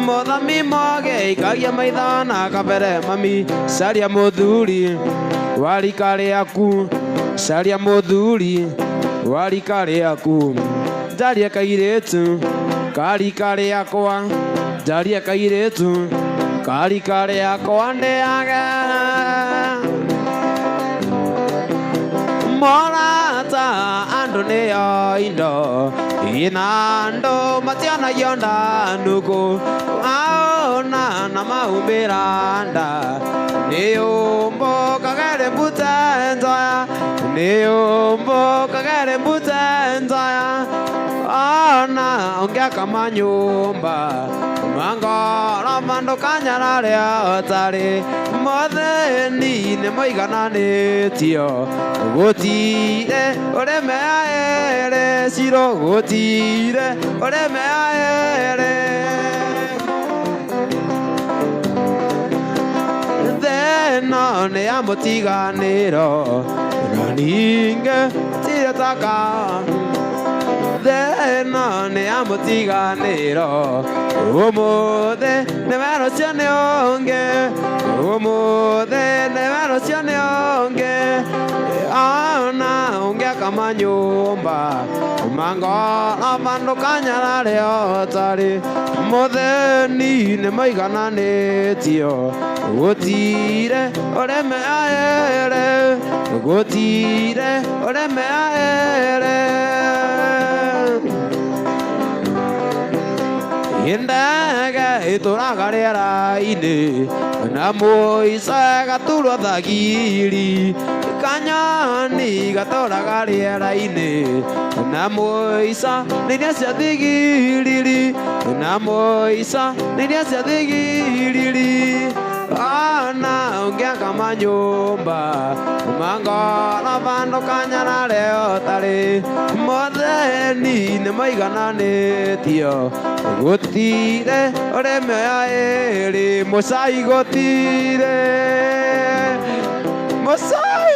muthami moge ikagia maitho na kabere mami caria muthuri wa rika riaku caria muthuri wa rika riaku njaria kairitu ka rika riakwa njaria kairitu ka rika riakwa ndiage morata andu niyo indo ina andu matianagia ndanuku aona na maumira nda niumbo kagere mbutenzoya niumbo kagere mbutenzoya ona ongeaka manyumba mangora mandu kanyararia otari motheni ni moigananitio gutire ureme aere ciro gutire ureme aere theno ni ya mutiganiro na ninge tiretaka theno ni ya mutiganiro umuthe ni wero cio ni ungi umuthe ni wero cio ni ungi ona ungiaka manyumba mangora mandu kanyararia otari mutheni ni moigananitio gutire ureme aere gutire ureme aere indege ituraga riera-ini na muica gaturwo thagiri kanyoni gatoraga riera-ini na muica nĩ iria cia thigiriri na muica nĩ iria cia thigiriri ona ungiaka manyumba mangora vandu kanyarare otari motheni nĩ moigananitio gutire ureme aeri mucai gutire mucai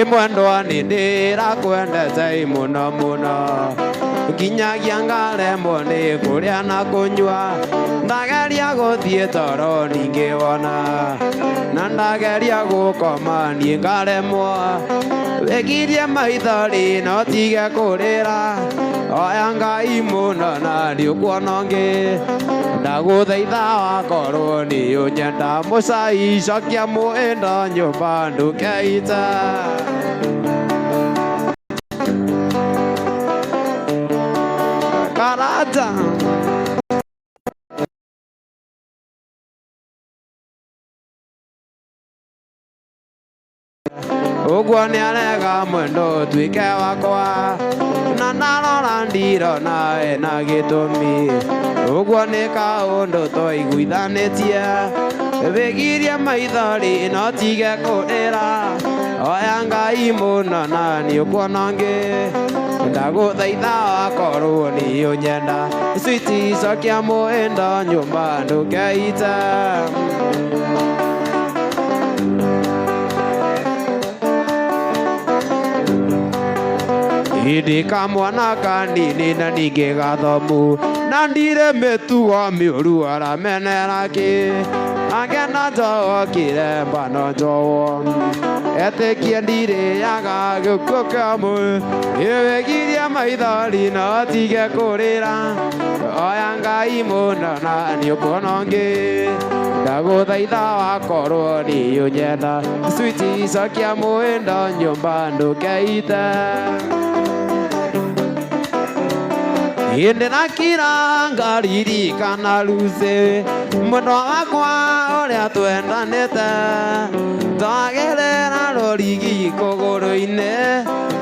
imwendwa nĩ ndĩrakwendete mũno mũno nginyagia ngaremwo nĩ kũrĩa na kũnyua ndageria gũthiĩ toro ningĩ wona na ndageria gũkoma niĩ ngaremwo wĩgirie maithori no tige kũrĩra oya Ngai mũno na nĩũkuona ũngĩ ndagũthaitha wakorwo nĩ ũnyenda mũcai cokia mwĩndo nyũmba ndũkeite karata ũguo nĩ arega mwendo tuĩke wakwa na narora ndirona ena gĩtũmi ũguo nĩ kaũndũ twaiguithanĩtie wĩgirie maithori no tige kũrĩra oya Ngai mũno na nĩũkuona ũngĩ ndagũthaitha wakorwo nĩ ũnyenda switi cokia mwĩndo nyũmba ndũkeite Hindi kamwana kanini na ningĩ gathomu na ndire mĩtugo mĩũru aramenera kĩ angena njogo kĩremba no njogo etĩkia ndirĩaga gĩkuũ kamwe wĩgirie maithori no tige kũrĩra oya Ngai mũno na nĩũkuona ũngĩ ndagũthaitha wakorwo nĩ ũnyenda switi cokia mwĩndo nyũmba ndũkeite hindi nakira ngaririkana Lucy mwendwa wakwa ũrĩa twendanĩte twagerera rũrigi kũgũrũ-inĩ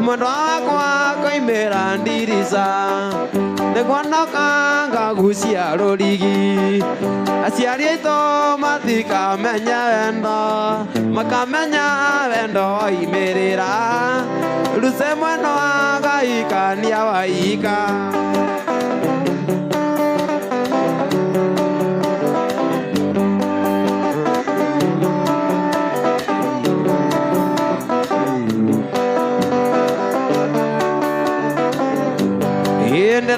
mwendwa wakwa koimĩra ndirica nĩguo ndoka ngagucia rũrigi aciari aitũ matikamenya wendo makamenya wendo waimĩrĩra Lucy mwendwa wagaikania waika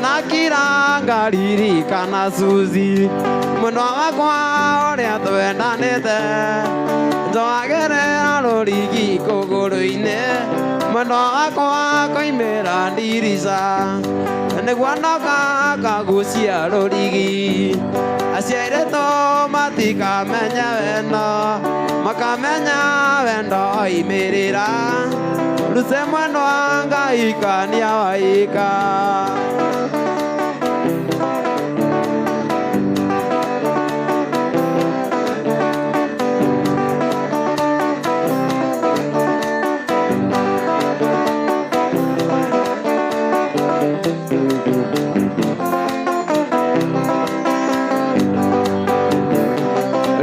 Nakira riri kana Suzi Muno wakwa oria twendanite Njoagere rorigi kũgũrũ-inĩ Muno wakwa koimĩra ndirica Nĩguo ndoka ngagucia rũrigi Aciarĩtwo matikamenya wendo Makamenya wendo oimĩrĩra Ruce mwena wa Ngai kania waika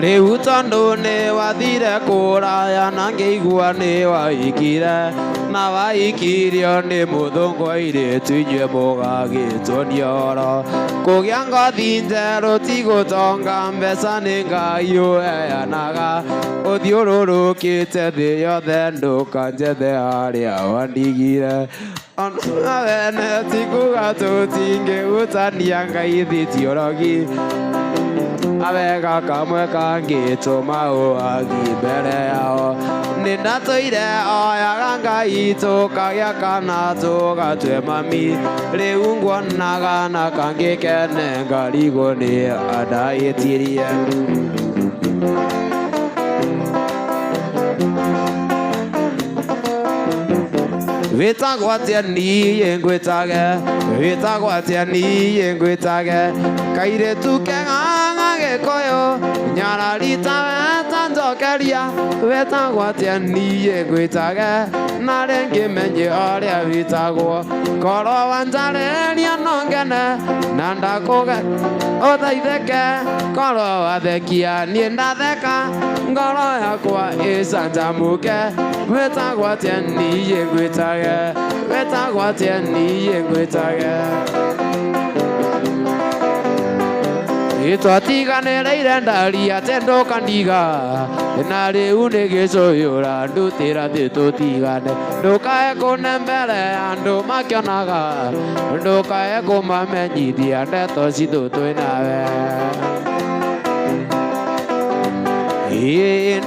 Rĩu tondũ nĩ wathire kũraya na ngĩigua nĩ waikire na waikirio nĩ mũthũngũ airĩtu inyuĩ mũgagĩtwo nĩ oro kũgĩa ngothi njerũ ti gũtonga mbeca nĩ Ngai ũheanaga ũthiũrũrũkĩte thĩ yothe ndũkanjethe harĩa wandigire ona wene ti kuga tũtingĩhutania Ngai thitiũrogi Awega kamwe kangĩtũma ũwagi mbere yao nĩ ndatũire oyaga Ngai tũkagĩa kana tũgatue mami rĩu nguonaga na kangĩkene ngarigwo nĩ andahĩtirie Wĩtagwo atĩa niĩ ngwĩtage Wĩtagwo atĩa niĩ ngwĩtage Kairĩtu kega Gĩkũyũ nyararita weta njokeria Wĩtagwo atĩa niĩ ngwĩtage na rĩngĩ menye ũrĩa wĩtagwo Korwo wanjarĩria no ngene na ndakũge ũthaithĩke Korwo wathekia niĩ ndatheka ngoro yakwa ĩcanjamũke Wĩtagwo atĩa niĩ ngwĩtage Wĩtagwo atĩa niĩ ngwĩtage Twatiganĩrĩire ndaria atĩ ndũkandiga na rĩu nĩ gĩcũyũra ndutĩra thĩ tũtigane ndũkae kũnembere andũ makĩonaga ndũkae kũmamenyithia ndeto citũ twĩnawe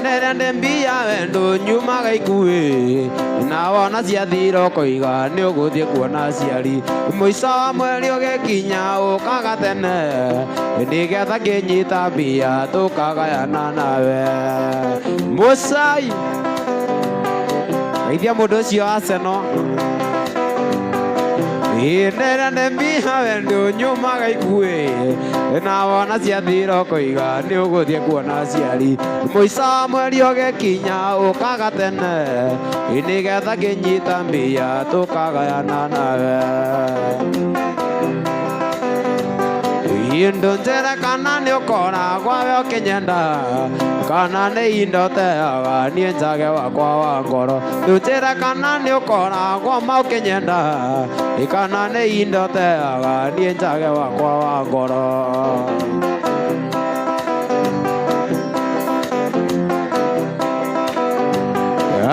Nere ndembia wendo nyumaga ikuĩ na wona ciathira ũkoiga nĩ ũgũthiĩ kuona aciari mũico wa mweri ũgĩkinya ũkaga tene nĩgetha kĩnyita mbia tũkagayana nawe Mũcai geithia mũndũ ũcio Arsenal Nere ndembia wendo nyumaga ikuĩ na wona ciathira ũkoiga nĩ ũgũthiĩ kuona aciari mũico wa mweri ũgĩkinya ũkaga tene nĩgetha kĩnyita mbia tũkagayana nawe Ndũnjĩre kana nĩ ũkoragwo we ũkĩnyenda kana nĩ indoteaga niĩ njage wakwa wa ngoro Ndũnjĩre kana nĩ ũkoragwo ma ũkĩnyenda kana nĩ indoteaga niĩ njage wakwa wa ngoro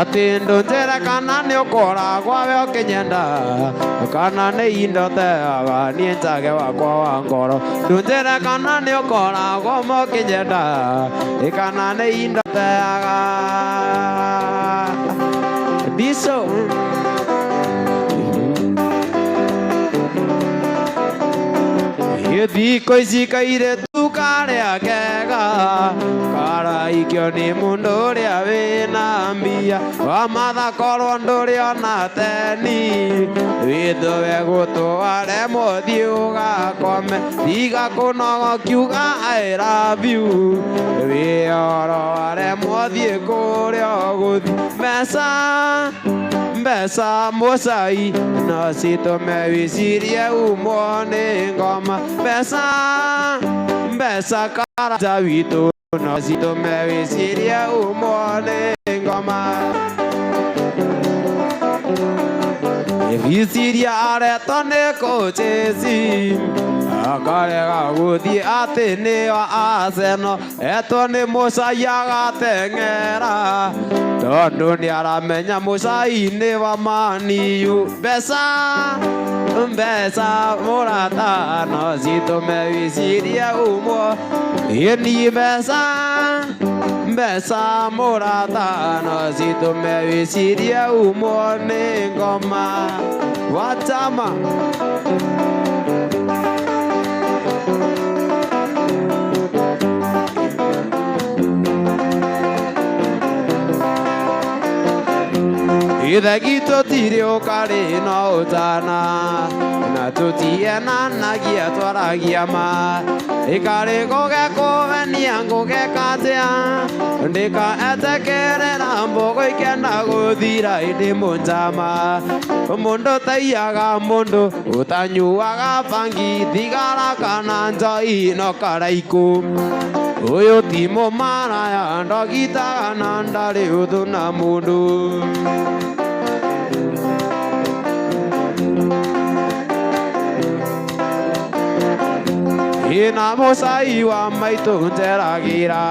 Atĩ ndũnjĩre kana nĩ ũkoragwo we ũkĩnyenda kana nĩ indoteaga niĩ njage wakwa wa ngoro Ndũnjĩre kana nĩ ũkoragwo ma ũkĩnyenda kana nĩ indoteaga Diso Thikũ ici kairĩtu karĩa kega karaikio nĩ mũndũ ũrĩa wĩna mbia wamatha korwo ndũrĩ ona teni wĩthũe gũtware mũthiĩ ũgakome tiga kũnoga ũkiuga I love you wĩoro mũthiĩ kũrĩa ũgũthiĩ mbeca Mũcai no citũme wĩcirie umwo nĩ ngoma mbeca karanja witũ no citũme wĩcirie umwo nĩ ngoma Isiria areto nĩ kũnjĩci akarega gũthiĩ atĩ nĩo Arsenal etwo nĩ mũcai agateng'era tondũ nĩaramenya mũcai nĩ wa Man U. Mbeca mũrata no citũme wĩcirie umwo ĩni mbeca mũrata no citũme wĩcirie umwo nĩ ngoma watama. Ithe gitu tiri ũkarĩ no ũtana na tũtienanagia twaragia ma ikarĩ gũgekũvenia ngũgekatĩa ndĩkaetekerera mbũgũ ikenda gũthira ĩndĩ mũnjama mũndũ taiyaga mũndũ ũtanyuaga bangi thigara kana njohi no karaiku ũyũ ti mũmaraya ndogitaga na ndarĩ ũthũ na mũndũ. Ina mũcai wa maitũ njeragĩra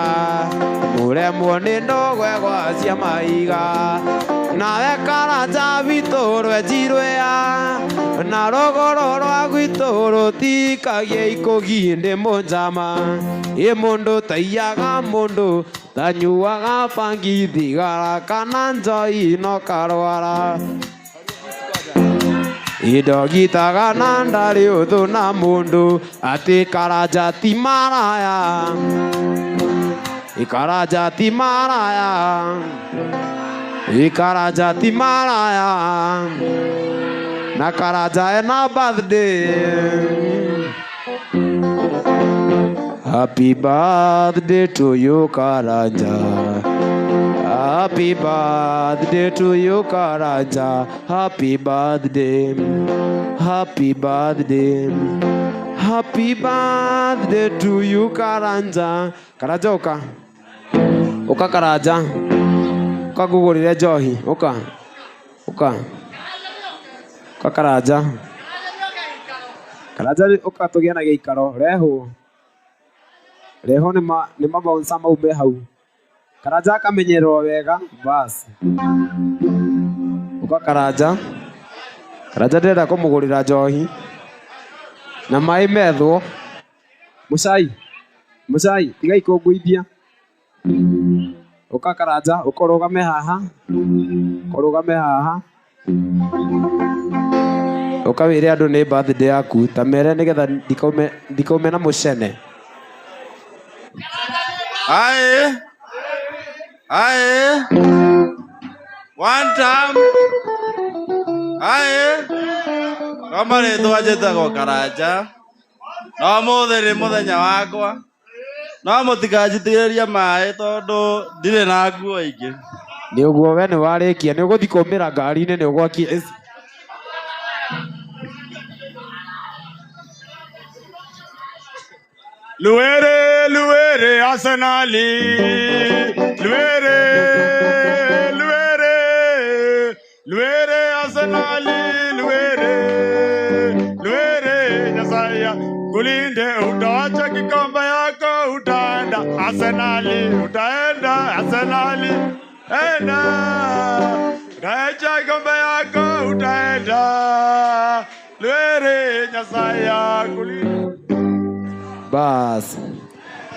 mũremwo nĩ ndũgwegwa cia maiga nawe Karanja witũ rwenji rwea na rũgũrũ rwa gwitũ rũtikagia ikũgi ndĩ mũnjama ĩ mũndũ taiyaga mũndũ tanyuaga bangi thigara kana njohi no karwara indogitaga na ndarĩ ũthũ na mũndũ atĩ Karanja ti maraya Karanja ti maraya Karanja ti maraya na Karanja ena birthday. Happy birthday to you Karanja, happy birthday to you Karanja, happy birthday, happy birthday, happy birthday to you Karanja. Karanja uka Karanja uka gugurire njohi uka Karanja uka tugia na gĩikaro reho nĩ mabouncer mau me hau Karanja akamenyererwo wega basi uka Karanja ndĩrenda kũmũgũrĩra njohi na maĩ methwo mũcai tiga ikũngũithia uka Karanja ũkorũgame haha ukawĩre andũ nĩ birthday yaku ta mere nĩgetha ndikaume na mũcene. Aye. One time. Aye. Kama rĩtwa njĩtagwo Karanja. No mũthĩ nĩ mũthenya wakwa. No mũtikanjitĩrĩria maĩ tondũ ndirĩ na nguo ingĩ. Nĩ ũguo we nĩ warĩkia nĩ ũgũthiĩ kũmĩra ngari-inĩ nĩ ũgwakia. Luere Arsenali. Luere Arsenali. Luere Nyasaya. Kulinde utawacha kikombe yako utaenda Arsenali. Utaenda Arsenali. Enda. Utawacha kikombe yako utaenda. Luere Nyasaya. Kulinde. Bas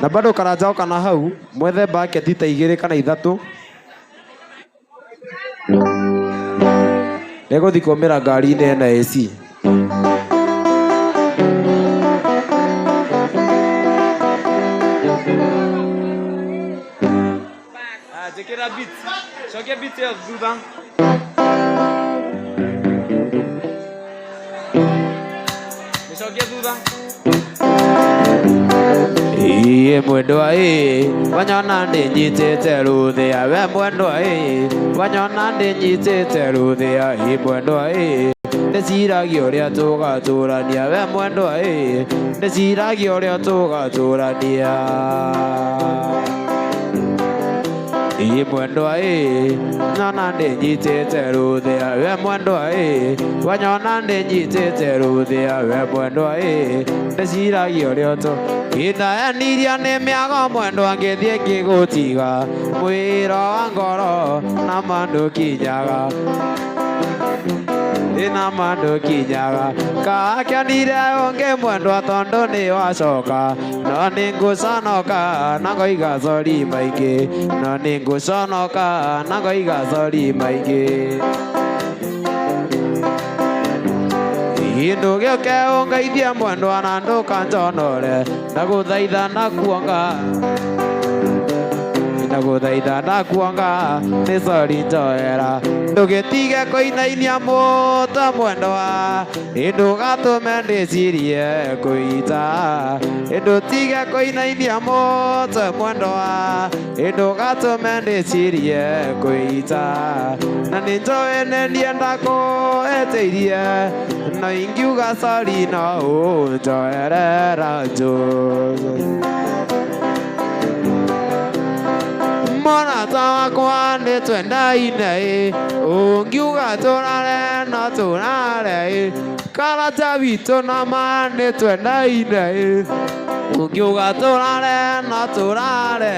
na bado Karanja kana hau mwethe bucket ta 2 kana 3 negũthiĩ kũmĩra ngari-inĩ ena AC. Njĩkĩra beat cokia beat ĩyo thutha nĩcokie thutha. Iye mwendwa wanyona ndĩnyitĩte rũthĩa we mwendwa wanyona ndĩnyitĩte rũthĩa mwendwa ndĩciragia ũrĩa tũgatũrania we mwendwa ndĩciragia ũrĩa tũgatũrania ĩ mwendwa ĩ nyona ndĩnyitĩte rũthĩa we mwendwa ĩ wanyona ndĩnyitĩte rũthĩa we mwendwa ĩ ndĩciragia ũrĩa ũtũ ngĩndayanirie nĩ mĩago mwendwa ngĩthiĩ ngĩgũtiga mwĩro wa ngoro na mandũ kinyaga ina mandũ kinyaga kakenire ũngĩ mwendwa tondũ nĩ wacoka no nĩ ngũconoka na ngoiga sori maingĩ no nĩ ngũconoka na ngoiga sori maingĩ ndũgĩũke ũngeithie mwendwa na ndũkanjonore ndagũthaitha nakuonga ndagũthaitha nakuonga nĩ sori njoera ndũgĩtige kũinainia mũto mwendwa ndũgatũme ndĩcirie kũita ndũtige kũinainia mũto mwendwa ndũgatũme ndĩcirie kũita na nĩ njũĩ nĩ niĩ ndakũhĩtĩirie no ingiuga sori no ũnjoerera njũĩ mũrata wakwa nĩ twendaine ũngiuga tũrare no tũrare karata witũ nama nĩ twendaine ũngiuga tũrare no tũrare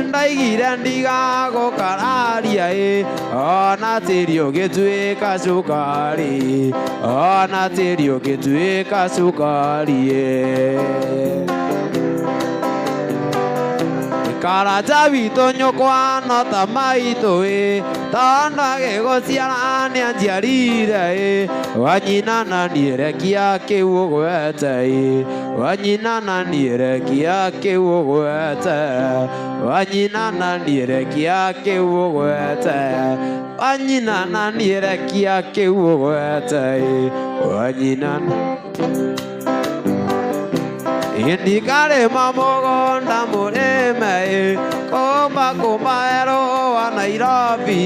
ndaigire ndigagũkararia ona tĩri ũgĩtuĩka cukari ona tĩri ũgĩtuĩka cukari karata witũ nyũkwa no ta maitũ tondũ agĩgũciara nĩanjiarire wanyina na niĩ rekia kĩu ũgwete wanyina na niĩ rekia kĩu ũgwete wanyina na niĩ rekia kĩu ũgwete wanyina na niĩ rekia kĩu ũgwete wanyina ndikarĩma mũgũnda mũrĩme kũmba werũ wa Nairobi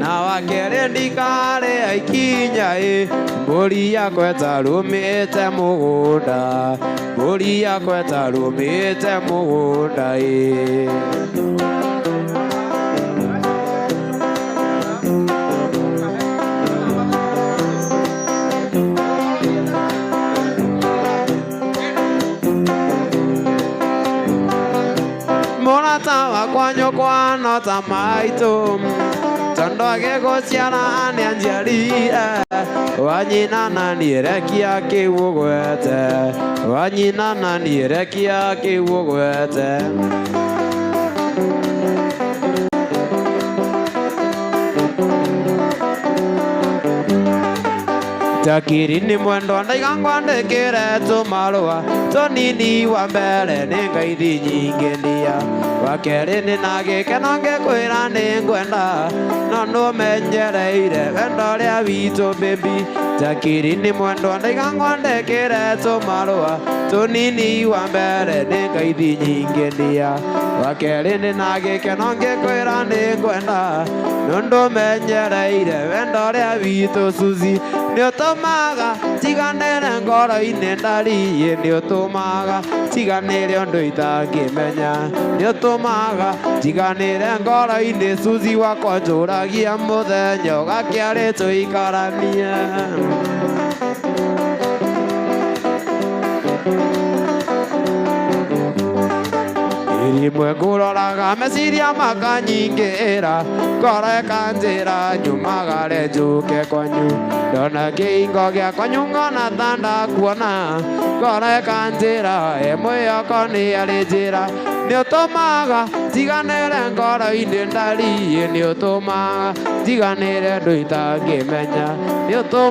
na wakerĩ ndikarĩ aikinya mbũri yakwa ĩtarũmĩte mũgũnda mbũri yakwa ĩtarũmĩte mũgũnda mũrata wakwa nyũkwa no ta maitũ tondũ agĩgũciara nĩanjiarire wanyina na niĩ rekia kĩu ũgwete wanyina na niĩ rekia kĩu ũgwete Takiri ni mwendo ndaigangwa ndekere tumarua tonini wa mbere ni ngaithi nyingĩ ndia wakeri ni nagĩkeno ngĩkwĩra nĩ ngwenda no nũmenyereire wendo ũrĩa witũ baby Takiri ni mwendo ndaigangwa ndekere tumarua tonini wa mbere ni ngaithi nyingĩ ndia wakeri ni nagĩkeno ngĩkwĩra nĩ ngwenda no nũmenyereire wendo ũrĩa witũ Suzi nĩũtũmaga tiganĩre ngoro-inĩ ndariĩ nĩũtũmaga tiganĩre ũndũ itangĩmenya nĩũtũmaga tiganĩre ngoro-inĩ Suzi wakwa njũragia mũthenya ũgakĩarĩ tũikaranie rimwe ngũroraga meciria makanyingĩra ngoro ĩkanjĩra nyumagare njũke kwanyu ndona kĩhingo gĩa kwanyu ngona ta ndakuona ngoro ĩkanjĩra mwĩhoko nĩ arĩ njĩra nĩũtũmaga tiganĩre ngoro-inĩ ndariĩ nĩũtũmaga tiganĩre ndũ itangĩmenya nĩũtũmaga